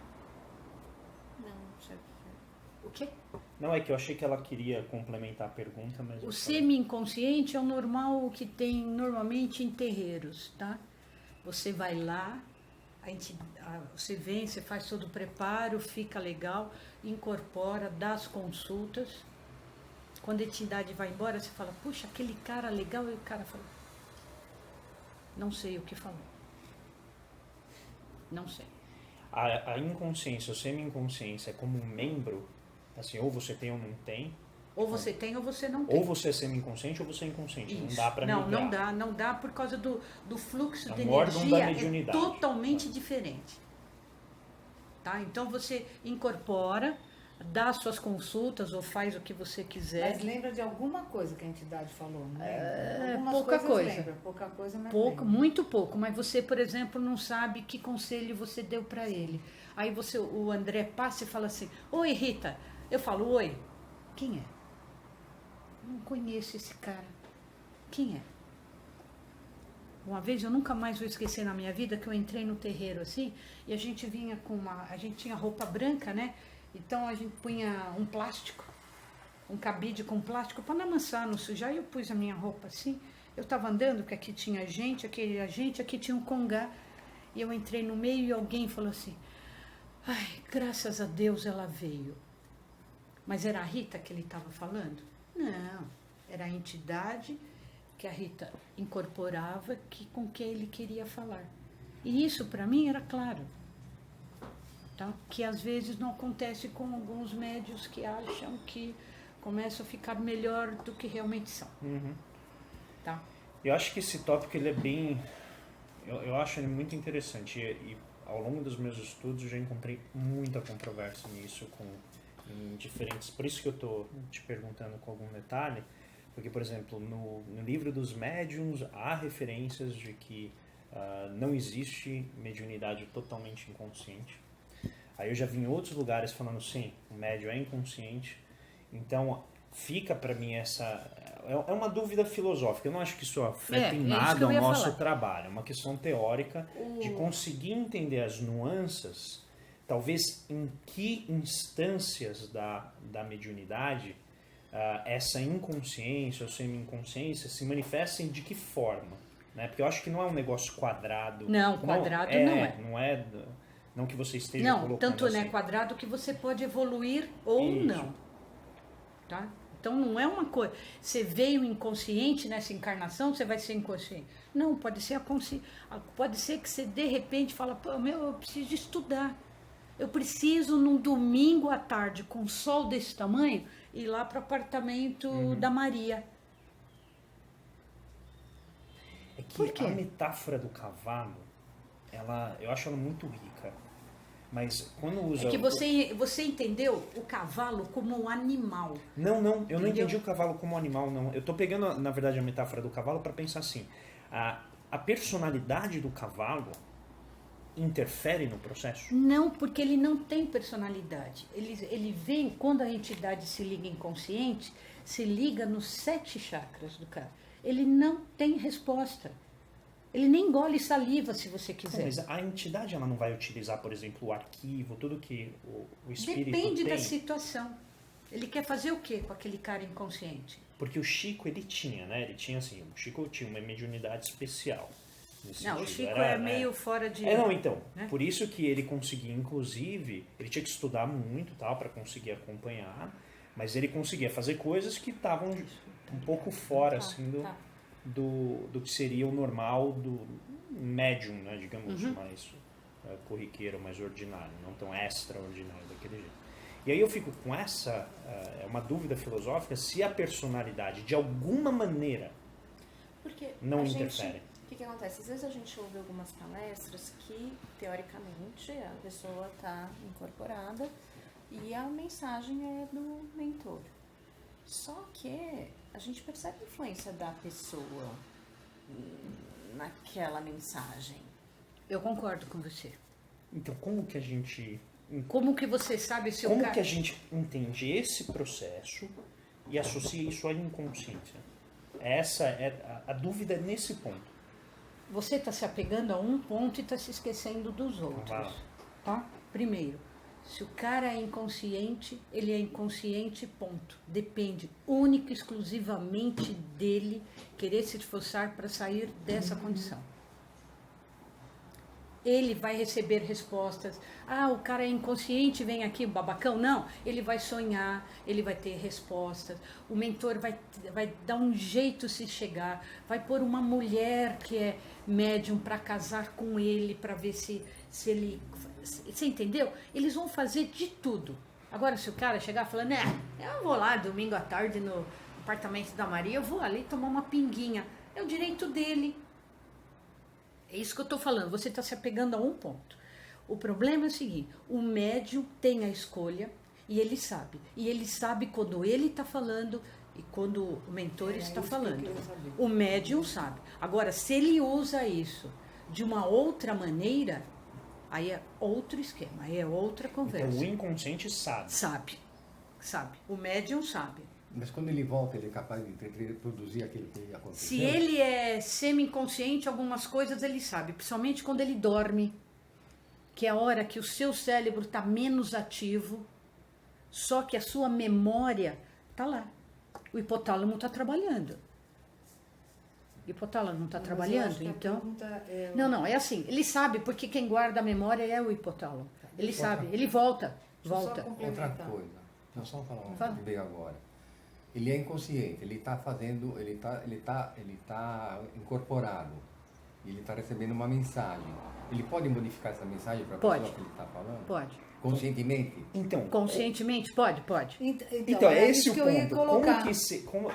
Não, chefe. O quê? Não, é que eu achei que ela queria complementar a pergunta, mas... eu O falei. semi-inconsciente é o normal que tem normalmente em terreiros, tá? Você vai lá, você vem, você faz todo o preparo, fica legal, incorpora, dá as consultas. Quando a entidade vai embora, você fala, puxa, aquele cara legal, e o cara fala, não sei o que falou. Não sei. A inconsciência, o semi-inconsciência é como um membro, assim, ou você tem ou não tem, Ou você tem ou você não tem. ou você é semi-inconsciente ou você é inconsciente, não Isso. dá pra Não, migrar. não dá por causa do fluxo É de um órgão da energia, é mediunidade. totalmente diferente. Tá? Então você incorpora, dá suas consultas ou faz o que você quiser. Mas lembra de alguma coisa que a entidade falou, né? Algumas pouca coisas coisa. Lembra, pouca coisa, mas Pouco, lembra. muito pouco, mas você, por exemplo, não sabe que conselho você deu para ele. Aí o André passa e fala assim, oi Rita. Eu falo, oi, quem é? Não conheço esse cara. Quem é? Uma vez eu nunca mais vou esquecer na minha vida que eu entrei no terreiro assim, e a gente vinha a gente tinha roupa branca, né? Então a gente punha um plástico, um cabide com plástico para não amassar, não sujar. E eu pus a minha roupa assim. Eu estava andando, porque aqui tinha gente, aqui tinha um congá. E eu entrei no meio e alguém falou assim, ai, graças a Deus ela veio. Mas era a Rita que ele estava falando? Não, era a entidade que a Rita incorporava com quem ele queria falar. E isso, para mim, era claro. Tá? Que às vezes não acontece com alguns médios que acham que começam a ficar melhor do que realmente são. Tá? Eu acho que esse tópico ele é bem... Eu acho ele muito interessante. E ao longo dos meus estudos eu já encontrei muita controvérsia nisso em diferentes... Por isso que eu estou te perguntando com algum detalhe. Porque, por exemplo, no livro dos médiums há referências de que não existe mediunidade totalmente inconsciente. Aí eu já vi em outros lugares falando, sim, o médium é inconsciente. Então, fica para mim essa... É uma dúvida filosófica. Eu não acho que isso afeta em nada o nosso trabalho. É uma questão teórica de conseguir entender as nuances, talvez em que instâncias da mediunidade essa inconsciência ou semi-inconsciência se manifestem de que forma. Né? Porque eu acho que não é um negócio quadrado. Não, quadrado não é. Não que você esteja colocando Não, tanto assim. é quadrado que você pode evoluir ou Isso. não. Tá? Então não é uma coisa... Você veio inconsciente nessa encarnação, você vai ser inconsciente. Não, pode ser pode ser que você de repente fala, pô, eu preciso estudar. Eu preciso num domingo à tarde, com sol desse tamanho, ir lá para o apartamento da Maria. É que Por quê? a metáfora do cavalo, eu acho ela muito rica. Mas quando usa... É que você entendeu o cavalo como um animal. Não, eu não Entendeu? entendi o cavalo como animal, não. Eu estou pegando, na verdade, a metáfora do cavalo para pensar assim. A personalidade do cavalo interfere no processo? Não, porque ele não tem personalidade. Ele vem, quando a entidade se liga inconsciente, se liga nos 7 chakras do cara. Ele não tem resposta. Ele nem engole saliva, se você quiser. Mas a entidade ela não vai utilizar, por exemplo, o arquivo, tudo que o espírito Depende tem? da situação. Ele quer fazer o quê com aquele cara inconsciente? Porque o Chico, ele tinha, né? Ele tinha assim, o Chico tinha uma mediunidade especial. Não, o sentido. Chico é meio fora de... Não, então. Né? Por isso que ele conseguia, inclusive, ele tinha que estudar muito tal para conseguir acompanhar, mas ele conseguia fazer coisas que estavam um pouco fora, assim, do que seria o normal do médium, né? Digamos, mais corriqueiro, mais ordinário, não tão extraordinário daquele jeito. E aí eu fico com essa, é uma dúvida filosófica, se a personalidade, de alguma maneira, Porque não interfere. O que acontece? Às vezes a gente ouve algumas palestras que, teoricamente, a pessoa está incorporada e a mensagem é do mentor. Só que a gente percebe a influência da pessoa naquela mensagem. Eu concordo com você. Então, como que a gente... Como que você sabe se o Como cara... que a gente entende esse processo e associa isso à inconsciência? Essa é a dúvida é nesse ponto. Você está se apegando a um ponto e está se esquecendo dos outros. Tá? Primeiro, se o cara é inconsciente, ele é inconsciente, ponto. Depende única e exclusivamente dele querer se esforçar para sair dessa condição. Ele vai receber respostas. Ah, o cara é inconsciente, vem aqui, babacão. Não, ele vai sonhar, ele vai ter respostas. O mentor vai dar um jeito se chegar. Vai pôr uma mulher que é médium para casar com ele, para ver se ele... Você entendeu? Eles vão fazer de tudo. Agora, se o cara chegar falando, eu vou lá domingo à tarde no apartamento da Maria, eu vou ali tomar uma pinguinha. É o direito dele. É isso que eu estou falando, você está se apegando a um ponto. O problema é o seguinte, o médium tem a escolha e ele sabe. E ele sabe quando ele está falando e quando o mentor está falando. O médium sabe. Agora, se ele usa isso de uma outra maneira, aí é outro esquema, aí é outra conversa. Então, o inconsciente sabe. Sabe. O médium sabe. Mas quando ele volta, ele é capaz de reproduzir aquilo que aconteceu? Se ele é semi-inconsciente, algumas coisas ele sabe, principalmente quando ele dorme, que é a hora que o seu cérebro está menos ativo, só que a sua memória está lá. O hipotálamo está trabalhando. O hipotálamo não está trabalhando, então... Não, é assim, ele sabe, porque quem guarda a memória é o hipotálamo. Ele sabe, ele volta. Outra coisa, nós vamos falar uma coisa bem agora. ele é inconsciente, ele está fazendo, ele tá incorporado, ele está recebendo uma mensagem. Ele pode modificar essa mensagem para a Pode. pessoa que ele está falando? Pode. Conscientemente? Então, Conscientemente? Pode. então é esse isso o que eu ia ponto. colocar.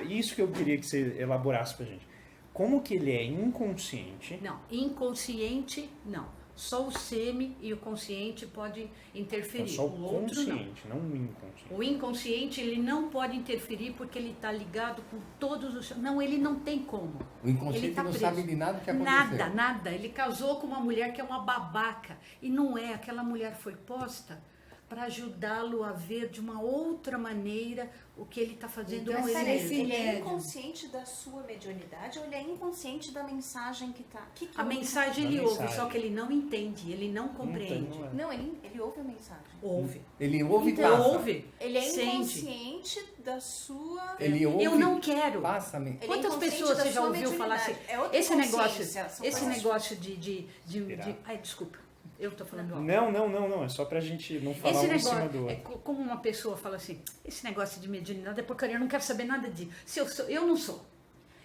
Isso que eu queria que você elaborasse pra gente. Como que ele é inconsciente? Não, inconsciente, não. Só o semi e o consciente podem interferir. Então, só o outro não. consciente, não o inconsciente. O inconsciente, ele não pode interferir porque ele está ligado com todos os... Não, ele não tem como. O inconsciente Ele tá não preso. sabe de nada que aconteceu. Nada. Ele casou com uma mulher que é uma babaca. E não é. Aquela mulher foi posta para ajudá-lo a ver de uma outra maneira o que ele está fazendo Então, com ele ele é mesmo. Ele é médium. inconsciente da sua mediunidade ou ele é inconsciente da mensagem que tá... Que A é o- mensagem A ele ouve, mensagem. só que ele não entende, ele não compreende. Não é. Não, ele ouve a mensagem. Ouve. Ele ouve e Então, passa. ouve. Ele é Sente. inconsciente da sua... Ele ouve Eu não quero. passa a Ele é Quantas inconsciente pessoas da você já sua ouviu falar assim? mediunidade. É outra Esse negócio, consciência, são esse coisas- negócio de Esperar. ai, desculpa, eu tô falando alto. Não. É só pra gente não falar Esse um em cima do negócio, outro. como uma pessoa fala assim, esse negócio de mediunidade é porcaria, eu não quero saber nada disso. Se eu não sou.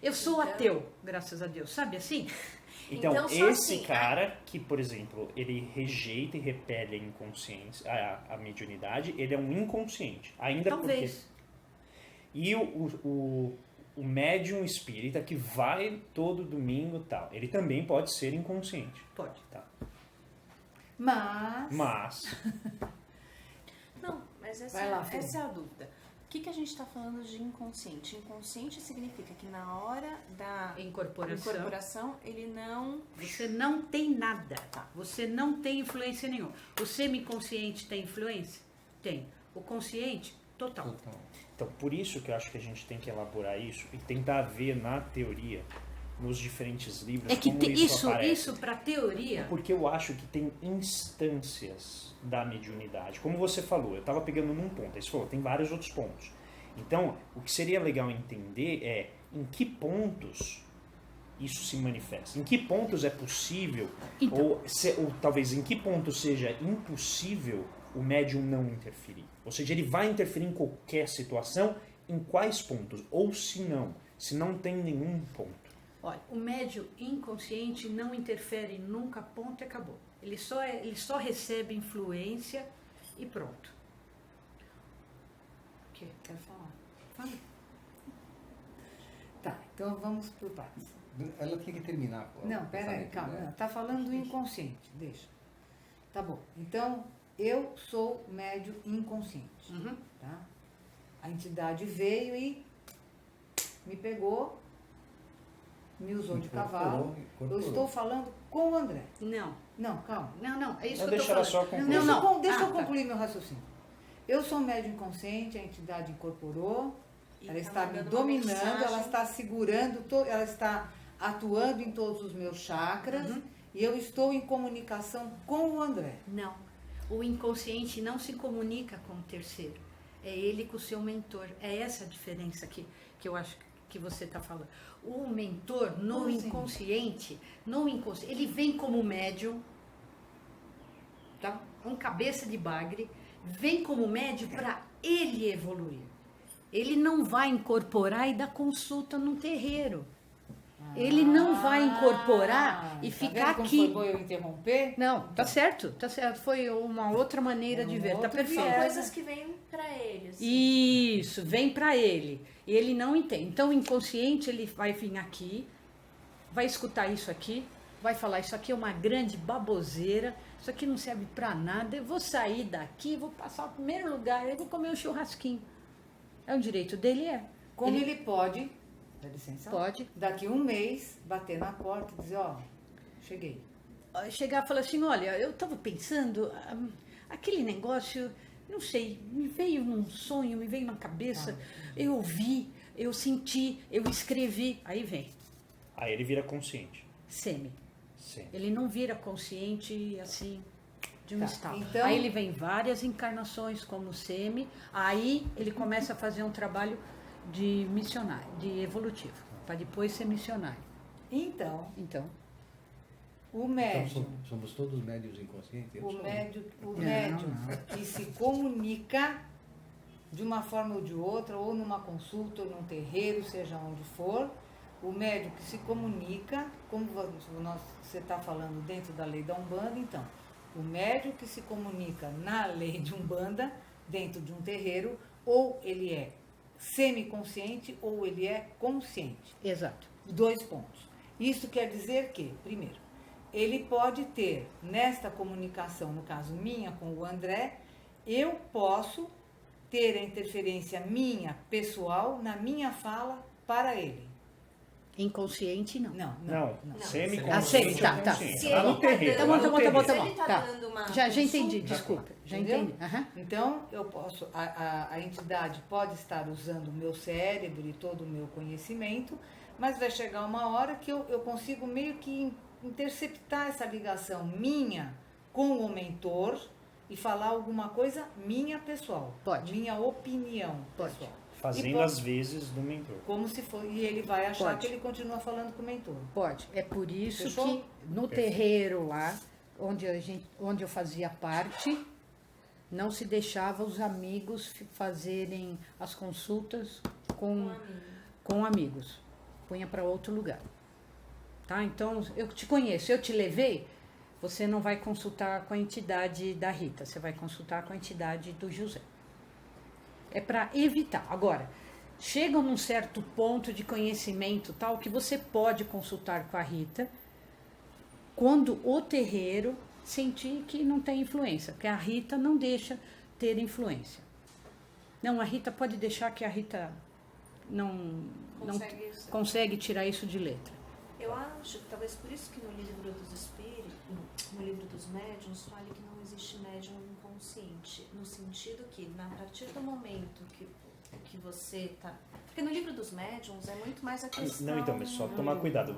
Eu sou Então- ateu, graças a Deus, sabe assim? Então, Então, só esse assim, cara que, por exemplo, ele rejeita e repele a inconsciência, a mediunidade, ele é um inconsciente. Ainda Talvez. porque... E o médium espírita que vai todo domingo e tal, ele também pode ser inconsciente. Pode. Tá? Mas, Não, mas essa, Vai lá, Fê. essa é a dúvida. O que a gente está falando de inconsciente? Inconsciente significa que na hora da incorporação ele não... Você não tem nada, tá? Você não tem influência nenhuma. O semi-consciente tem influência? Tem. O consciente, total. Total. então, por isso que eu acho que a gente tem que elaborar isso e tentar ver na teoria, nos diferentes livros, É que como isso aparece. isso para teoria, Porque eu acho que tem instâncias da mediunidade. Como você falou, eu estava pegando num ponto, aí você falou, tem vários outros pontos. Então, o que seria legal entender é em que pontos isso se manifesta. Em que pontos é possível, Então. ou talvez em que pontos seja impossível o médium não interferir. Ou seja, ele vai interferir em qualquer situação, em quais pontos? Ou se não tem nenhum ponto. olha, o médium inconsciente não interfere nunca, ponto e acabou. Ele só recebe influência e pronto. O quê? Quero falar. Fala. Tá, então vamos por partes. Ela tinha que terminar. pô, Não, o pera aí, pensamento calma. dela. Não, tá falando do inconsciente, deixa. Tá bom. Então, eu sou médio inconsciente, Uhum. tá? A entidade veio e me pegou, me usou de cavalo. Eu estou falando com o André. Não, Não, calma. não, é isso Não, que eu deixa tô ela falando. só concluir. Deixa eu tá. concluir meu raciocínio. Eu sou médio inconsciente, a entidade incorporou, E ela tá está me mandando uma dominando, mensagem. ela está segurando, ela está atuando em todos os meus chakras Uhum. e eu estou em comunicação com o André. Não. O inconsciente não se comunica com o terceiro. É ele com o seu mentor. É essa a diferença que eu acho que você está falando. O mentor, no Como assim? inconsciente, ele vem como médium, tá? Um cabeça de bagre, vem como médium para ele evoluir. Ele não vai incorporar e dar consulta no terreiro. Ele não vai incorporar e Tá ficar vendo como aqui. Foi bom eu interromper? Não, tá certo. Foi uma outra maneira de ver, tá outro perfeito. São viés. coisas que vêm pra eles. Isso, vem pra ele. E ele não entende. Então, o inconsciente, ele vai vir aqui, vai escutar isso aqui, vai falar, isso aqui é uma grande baboseira, isso aqui não serve pra nada, eu vou sair daqui, vou passar o primeiro lugar, eu vou comer um churrasquinho. É um direito dele? É. Como ele pode, dá licença, Pode daqui um mês, bater na porta e dizer, ó, cheguei. chegar e falar assim, olha, eu estava pensando, aquele negócio, não sei, me veio num sonho, me veio na cabeça, eu vi, eu senti, eu escrevi, aí vem, Aí ele vira consciente. semi. Sim. Ele não vira consciente assim de um Tá, estado. então- Aí ele vem várias encarnações como semi, aí ele começa a fazer um trabalho de missionário, de evolutivo, para depois ser missionário. Então, Então, o Então, médium, somos todos médios inconscientes? Eu o sou. médium que se comunica de uma forma ou de outra, ou numa consulta, ou num terreiro, seja onde for, o médium que se comunica, como você está falando dentro da lei da Umbanda, então, o médium que se comunica na lei de Umbanda, dentro de um terreiro, ou ele é semiconsciente ou ele é consciente. Exato. 2 pontos. Isso quer dizer que, primeiro, ele pode ter, nesta comunicação, no caso minha com o André, eu posso ter a interferência minha, pessoal, na minha fala para ele. Inconsciente, não. Não. Semi-consciente. Tá. consciente. Lá no terreiro. Tá lá no bom. terreiro. Se ele tá dando uma Já entendi, consulta, desculpa. Já Entendeu? entendi. Aham. Então, eu posso, a entidade pode estar usando o meu cérebro e todo o meu conhecimento, mas vai chegar uma hora que eu consigo meio que interceptar essa ligação minha com o mentor e falar alguma coisa minha pessoal. Pode. Minha opinião Pode. pessoal. Fazendo E pode- as vezes do mentor. Como se for, e ele vai achar Pode. que ele continua falando com o mentor. Pode. É por isso Fechou? que no terreiro lá, onde eu fazia parte, não se deixava os amigos fazerem as consultas com amigos. Punha para outro lugar. Tá? Então, eu te conheço, eu te levei, você não vai consultar com a entidade da Rita, você vai consultar com a entidade do José. É para evitar. Agora, chega num certo ponto de conhecimento tal que você pode consultar com a Rita quando o terreiro sentir que não tem influência, porque a Rita não deixa ter influência. Não, a Rita pode deixar que a Rita não consegue tirar isso de letra. Eu acho que talvez por isso que no livro dos espíritos, no livro dos médiuns, fale que não existe médium inconsciente, no sentido que, a partir do momento que você está... Porque no livro dos médiuns é muito mais a questão... Não, então, mas só tomar cuidado.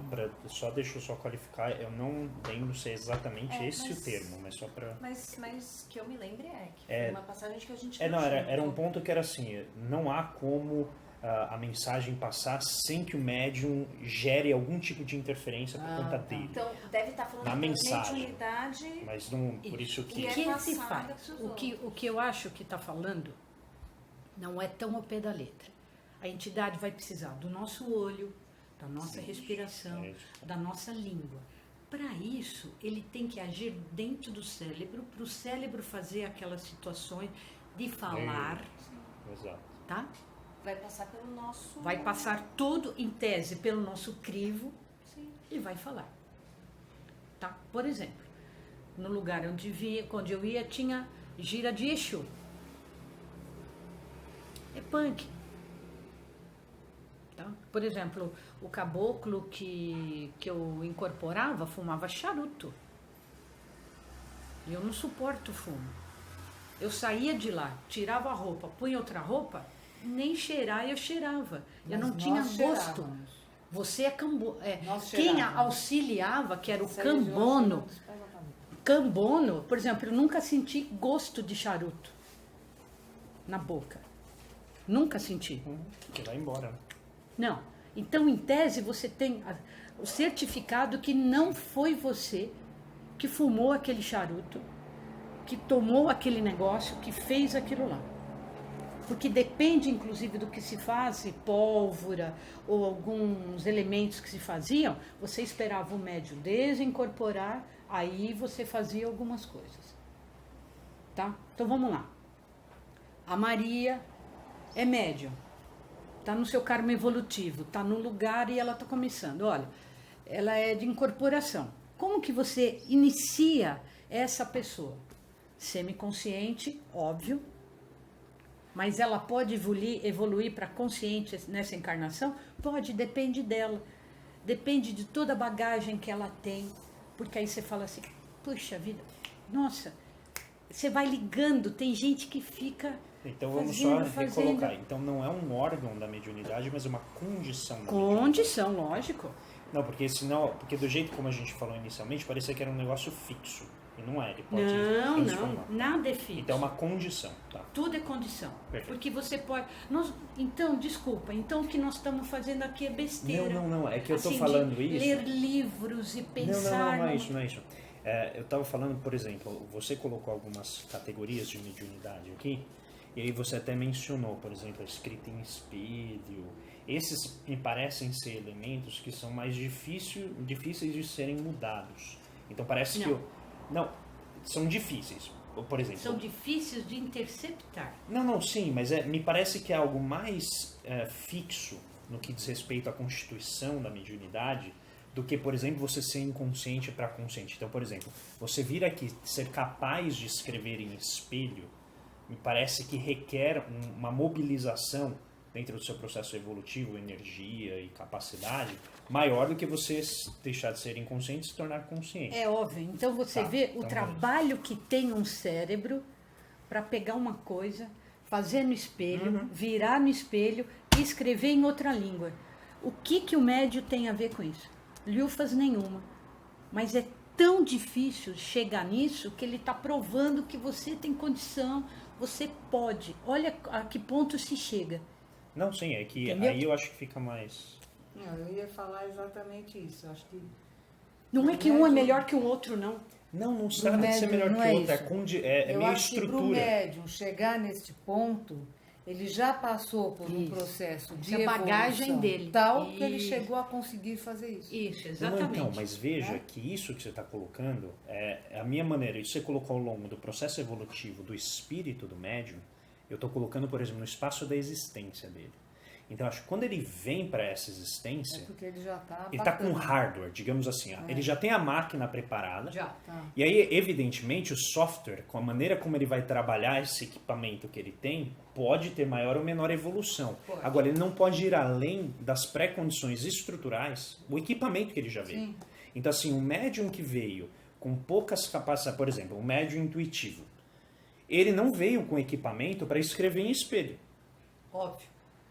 Deixa eu só qualificar. Eu não lembro se é exatamente esse o termo, mas só para... Mas que eu me lembre que foi uma passagem que a gente... Não, era um ponto que era assim, não há como a mensagem passar sem que o médium gere algum tipo de interferência por conta dele. Então, deve estar falando Na da mensagem. mediunidade... Mas não, por isso que... O que se faz? O que eu acho que está falando não é tão ao pé da letra. A entidade vai precisar do nosso olho, da nossa respiração, da nossa língua. Para isso, ele tem que agir dentro do cérebro, para o cérebro fazer aquelas situações de falar, Exato. tá? Vai passar pelo nosso... Vai passar tudo, em tese, pelo nosso crivo. Sim. E vai falar. Tá? Por exemplo, no lugar onde eu ia, tinha gira de Exu. É punk. Tá? Por exemplo, o caboclo que eu incorporava fumava charuto. E eu não suporto fumo. Eu saía de lá, tirava a roupa, punha outra roupa, nem cheirar eu cheirava. Eu não tinha gosto. Você é cambono. Quem auxiliava, que era o cambono. Cambono, por exemplo, eu nunca senti gosto de charuto na boca. Nunca senti. Que vai embora. Não. Então, em tese, você tem o certificado que não foi você que fumou aquele charuto, que tomou aquele negócio, que fez aquilo lá. Porque depende, inclusive, do que se faz, pólvora ou alguns elementos que se faziam, você esperava o médium desincorporar, aí você fazia algumas coisas. Tá? Então, vamos lá. A Maria é médium. Está no seu karma evolutivo, está no lugar e ela está começando. Olha, ela é de incorporação. Como que você inicia essa pessoa? Semiconsciente, óbvio, mas ela pode evoluir para consciente nessa encarnação? Pode, depende dela. Depende de toda a bagagem que ela tem. Porque aí você fala assim, puxa vida, nossa, você vai ligando, tem gente que fica... Então vamos só recolocar. Então não é um órgão da mediunidade, mas uma condição da mediunidade. Condição, lógico. Não, porque do jeito como a gente falou inicialmente, parecia que era um negócio fixo. E não é, ele pode transformar. Não, nada é fixo. Então é uma condição, tá? Tudo é condição. Perfeito. Porque você pode... Então, desculpa, então o que nós estamos fazendo aqui é besteira. Não, é que eu estou assim, falando isso... ler livros e pensar... Não é isso. Eu estava falando, por exemplo, você colocou algumas categorias de mediunidade aqui, E aí você até mencionou, por exemplo, a escrita em espelho. Esses me parecem ser elementos que são mais difíceis de serem mudados. Então parece que... Não, são difíceis. Por exemplo... São difíceis de interceptar. Não, sim, mas me parece que é algo mais fixo no que diz respeito à constituição da mediunidade do que, por exemplo, você ser inconsciente para consciente. Então, por exemplo, você vir aqui ser capaz de escrever em espelho, me parece que requer uma mobilização dentro do seu processo evolutivo, energia e capacidade, maior do que você deixar de ser inconsciente e se tornar consciente. É óbvio. Então você vê o então trabalho que tem um cérebro para pegar uma coisa, fazer no espelho, virar no espelho e escrever em outra língua. O que o médium tem a ver com isso? Lhufas nenhuma. Mas é tão difícil chegar nisso que ele está provando que você tem condição, você pode. Olha a que ponto se chega. Não, sim, é que Entendeu? aí eu acho que fica mais... Não, eu ia falar exatamente isso. Eu acho que Não é que um é melhor que o outro, não. Não se trata de ser melhor não que é o outro, isso. é eu meio acho que para o estrutura. médium chegar neste ponto, ele já passou por um processo de Essa bagagem evolução dele. tal que ele Isso. chegou a conseguir fazer isso. Isso, Não, exatamente. então, mas veja Né? que isso que você está colocando é a minha maneira. Isso você colocou ao longo do processo evolutivo do espírito do médium, eu estou colocando, por exemplo, no espaço da existência dele. Então, acho que quando ele vem para essa existência, É porque ele já está ele está com hardware, digamos assim. Ó. Ele já tem a máquina preparada. Já. Tá. E aí, evidentemente, o software, com a maneira como ele vai trabalhar esse equipamento que ele tem, pode ter maior ou menor evolução. Pode. Agora, ele não pode ir além das pré-condições estruturais, o equipamento que ele já veio. Sim. Então, assim, um médium que veio com poucas capacidades, por exemplo, um médium intuitivo, ele não veio com equipamento para escrever em espelho. Óbvio.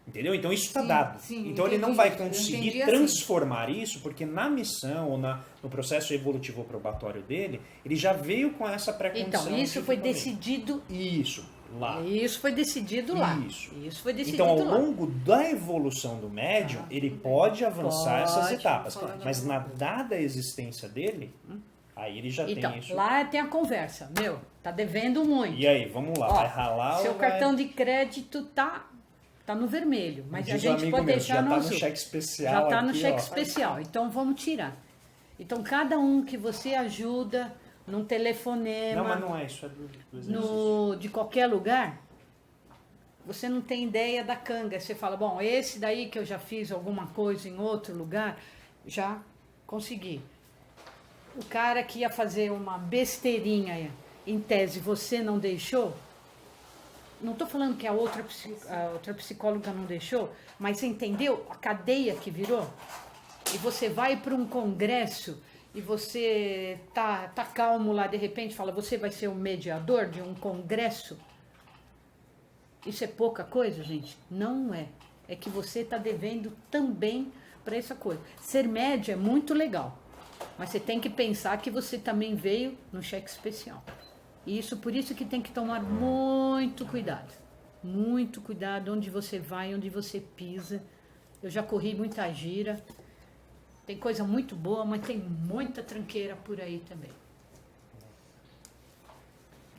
Entendeu? Então isso está Sim, dado. sim, então ele não entendi vai isso. Eu conseguir entendi assim. transformar isso, porque na missão ou no processo evolutivo probatório dele, ele já veio com essa pré-condição. Então, isso de foi equipamento. decidido. Isso, lá. Isso foi decidido lá. Isso. Foi decidido Então, ao lá. longo da evolução do médium, ele pode avançar essas Pode, etapas. pode. Mas na dada existência dele, aí ele já Então, tem isso. lá tem a conversa. Meu, tá devendo muito. E aí, vamos lá, Ó, vai ralar seu ou vai... cartão de crédito tá no vermelho, mas Diz a um gente amigo pode meu, deixar já no tá azul. no cheque especial. Já está no aqui, cheque ó. especial, então vamos tirar. Então, cada um que você ajuda num telefonema, Não, mas não é isso, é do exercício. de qualquer lugar, você não tem ideia da canga. Você fala, bom, esse daí que eu já fiz alguma coisa em outro lugar, já consegui. O cara que ia fazer uma besteirinha, em tese, você não deixou, não estou falando que a outra psicóloga não deixou, mas você entendeu a cadeia que virou? E você vai para um congresso e você tá calmo lá, de repente fala, você vai ser o mediador de um congresso? Isso é pouca coisa, gente? Não é. É que você está devendo também para essa coisa. Ser médio é muito legal, mas você tem que pensar que você também veio no cheque especial. E isso, por isso que tem que tomar muito cuidado. Muito cuidado onde você vai, onde você pisa. Eu já corri muita gira. Tem coisa muito boa, mas tem muita tranqueira por aí também.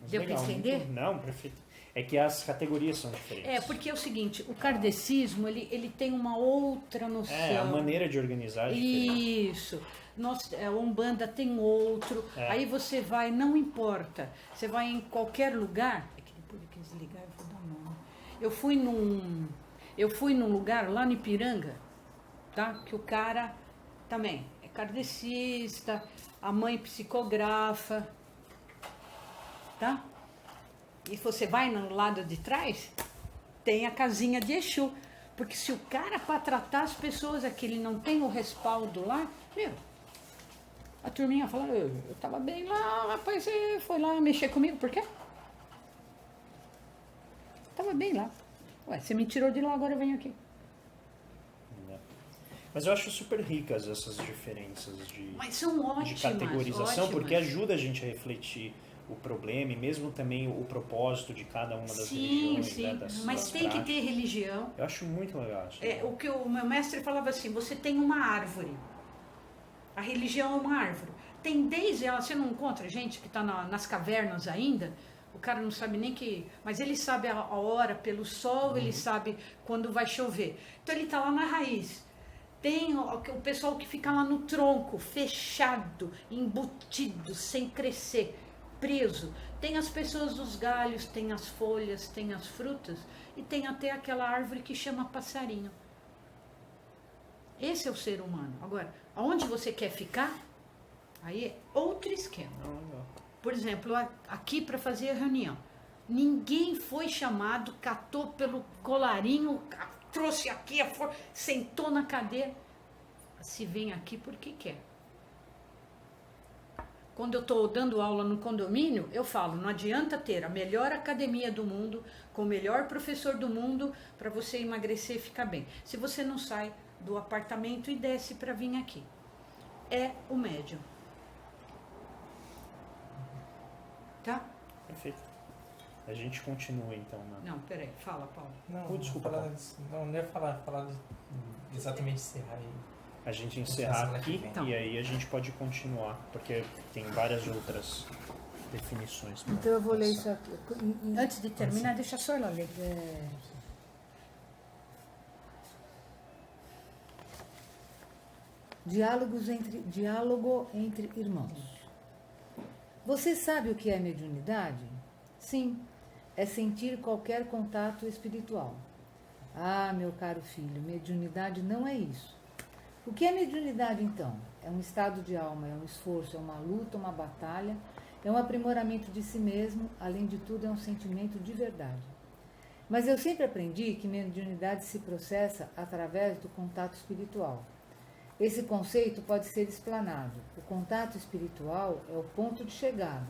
Mas Deu para legal, entender? muito- Não, perfeito. É que as categorias são diferentes. É, porque é o seguinte, o kardecismo, ele tem uma outra noção. É, a maneira de organizar é diferente. Isso. A Umbanda tem outro. É. Aí você vai, não importa. Você vai em qualquer lugar. É que depois que desligar eu vou dar nome. Eu fui num lugar lá no Ipiranga, tá? Que o cara também é kardecista, a mãe psicografa, tá? E você vai no lado de trás, tem a casinha de Exu. Porque se o cara, para tratar as pessoas aqui, ele não tem o respaldo lá, meu, a turminha fala, eu tava bem lá, rapaz, você foi lá mexer comigo, por quê? Tava bem lá. Ué, você me tirou de lá, agora eu venho aqui. Mas eu acho super ricas essas diferenças Mas são ótimas, de categorização, ótimas. porque ajuda a gente a refletir o problema e mesmo também o propósito de cada uma das religiões. Sim, Né, das, mas das tem que práticas. ter religião. Eu acho muito legal isso. É, o que o meu mestre falava assim, você tem uma árvore. A religião é uma árvore. Tem desde ela, você não encontra gente que está nas cavernas ainda, O cara não sabe nem que... Mas ele sabe a hora pelo sol, ele sabe quando vai chover. Então ele está lá na raiz. Tem o pessoal que fica lá no tronco, fechado, embutido, sem crescer, preso. Tem as pessoas dos galhos, tem as folhas, tem as frutas e tem até aquela árvore que chama passarinho. Esse é o ser humano. Agora, aonde você quer ficar, aí é outro esquema. Por exemplo, aqui para fazer a reunião, ninguém foi chamado, catou pelo colarinho, trouxe aqui, sentou na cadeira. Se vem aqui porque quer. Quando eu estou dando aula no condomínio, eu falo, não adianta ter a melhor academia do mundo, com o melhor professor do mundo, para você emagrecer e ficar bem. Se você não sai do apartamento e desce para vir aqui. É o médium. Tá? Perfeito. A gente continua então. Não, peraí, fala, Paulo. Não, desculpa, falar Paulo. não ia falar exatamente encerrar aí. A gente encerrar Semana que aqui vem. Então. e aí a gente pode continuar, porque tem várias outras definições. pra Então eu vou ler passar. isso aqui. Antes de terminar, deixa só ela ler. Diálogo entre irmãos. Você sabe o que é mediunidade? Sim, é sentir qualquer contato espiritual. Ah, meu caro filho, mediunidade não é isso. O que é mediunidade então? É um estado de alma, é um esforço, é uma luta, uma batalha, é um aprimoramento de si mesmo, além de tudo é um sentimento de verdade. Mas eu sempre aprendi que mediunidade se processa através do contato espiritual. Esse conceito pode ser explanado. O contato espiritual é o ponto de chegada,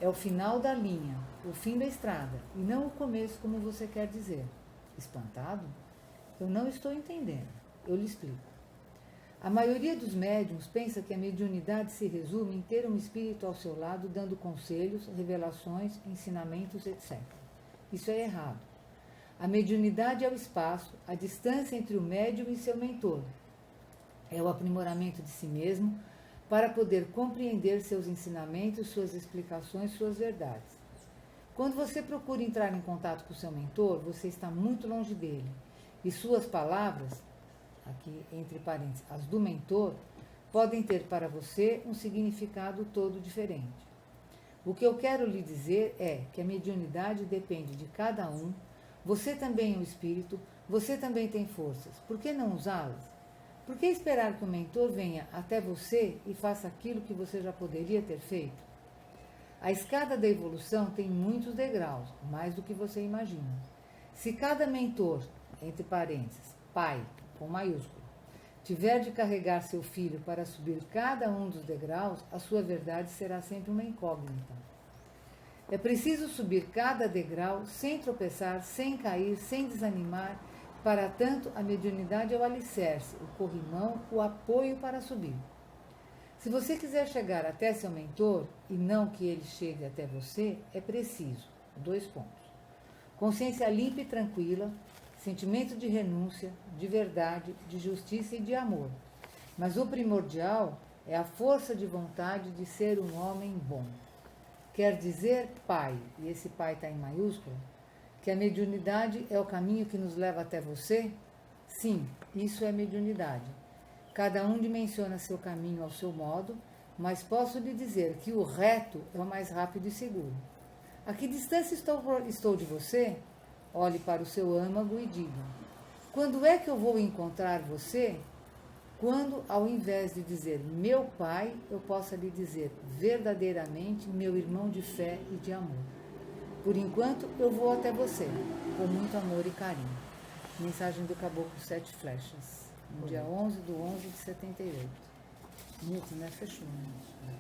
é o final da linha, o fim da estrada, e não o começo, como você quer dizer. Espantado? Eu não estou entendendo. Eu lhe explico. A maioria dos médiuns pensa que a mediunidade se resume em ter um espírito ao seu lado dando conselhos, revelações, ensinamentos, etc. Isso é errado. A mediunidade é o espaço, a distância entre o médium e seu mentor. É o aprimoramento de si mesmo para poder compreender seus ensinamentos, suas explicações, suas verdades. Quando você procura entrar em contato com o seu mentor, você está muito longe dele. E suas palavras, aqui entre parênteses, as do mentor, podem ter para você um significado todo diferente. O que eu quero lhe dizer é que a mediunidade depende de cada um. Você também é um espírito, você também tem forças. Por que não usá-las? Por que esperar que o mentor venha até você e faça aquilo que você já poderia ter feito? A escada da evolução tem muitos degraus, mais do que você imagina. Se cada mentor, entre parênteses, pai, com maiúsculo, tiver de carregar seu filho para subir cada um dos degraus, a sua verdade será sempre uma incógnita. É preciso subir cada degrau sem tropeçar, sem cair, sem desanimar. Para tanto, a mediunidade é o alicerce, o corrimão, o apoio para subir. Se você quiser chegar até seu mentor e não que ele chegue até você, é preciso 2 pontos. Consciência limpa e tranquila, sentimento de renúncia, de verdade, de justiça e de amor. Mas o primordial é a força de vontade de ser um homem bom. Quer dizer pai, e esse pai está em maiúsculo, que a mediunidade é o caminho que nos leva até você? Sim, isso é mediunidade. Cada um dimensiona seu caminho ao seu modo, mas posso lhe dizer que o reto é o mais rápido e seguro. A que distância estou de você? Olhe para o seu âmago e diga: quando é que eu vou encontrar você? Quando, ao invés de dizer meu pai, eu possa lhe dizer verdadeiramente meu irmão de fé e de amor. Por enquanto, eu vou até você, com muito amor e carinho. Mensagem do Caboclo 7 Flechas, no dia 11/11/78. Muito, né? Fechou, né?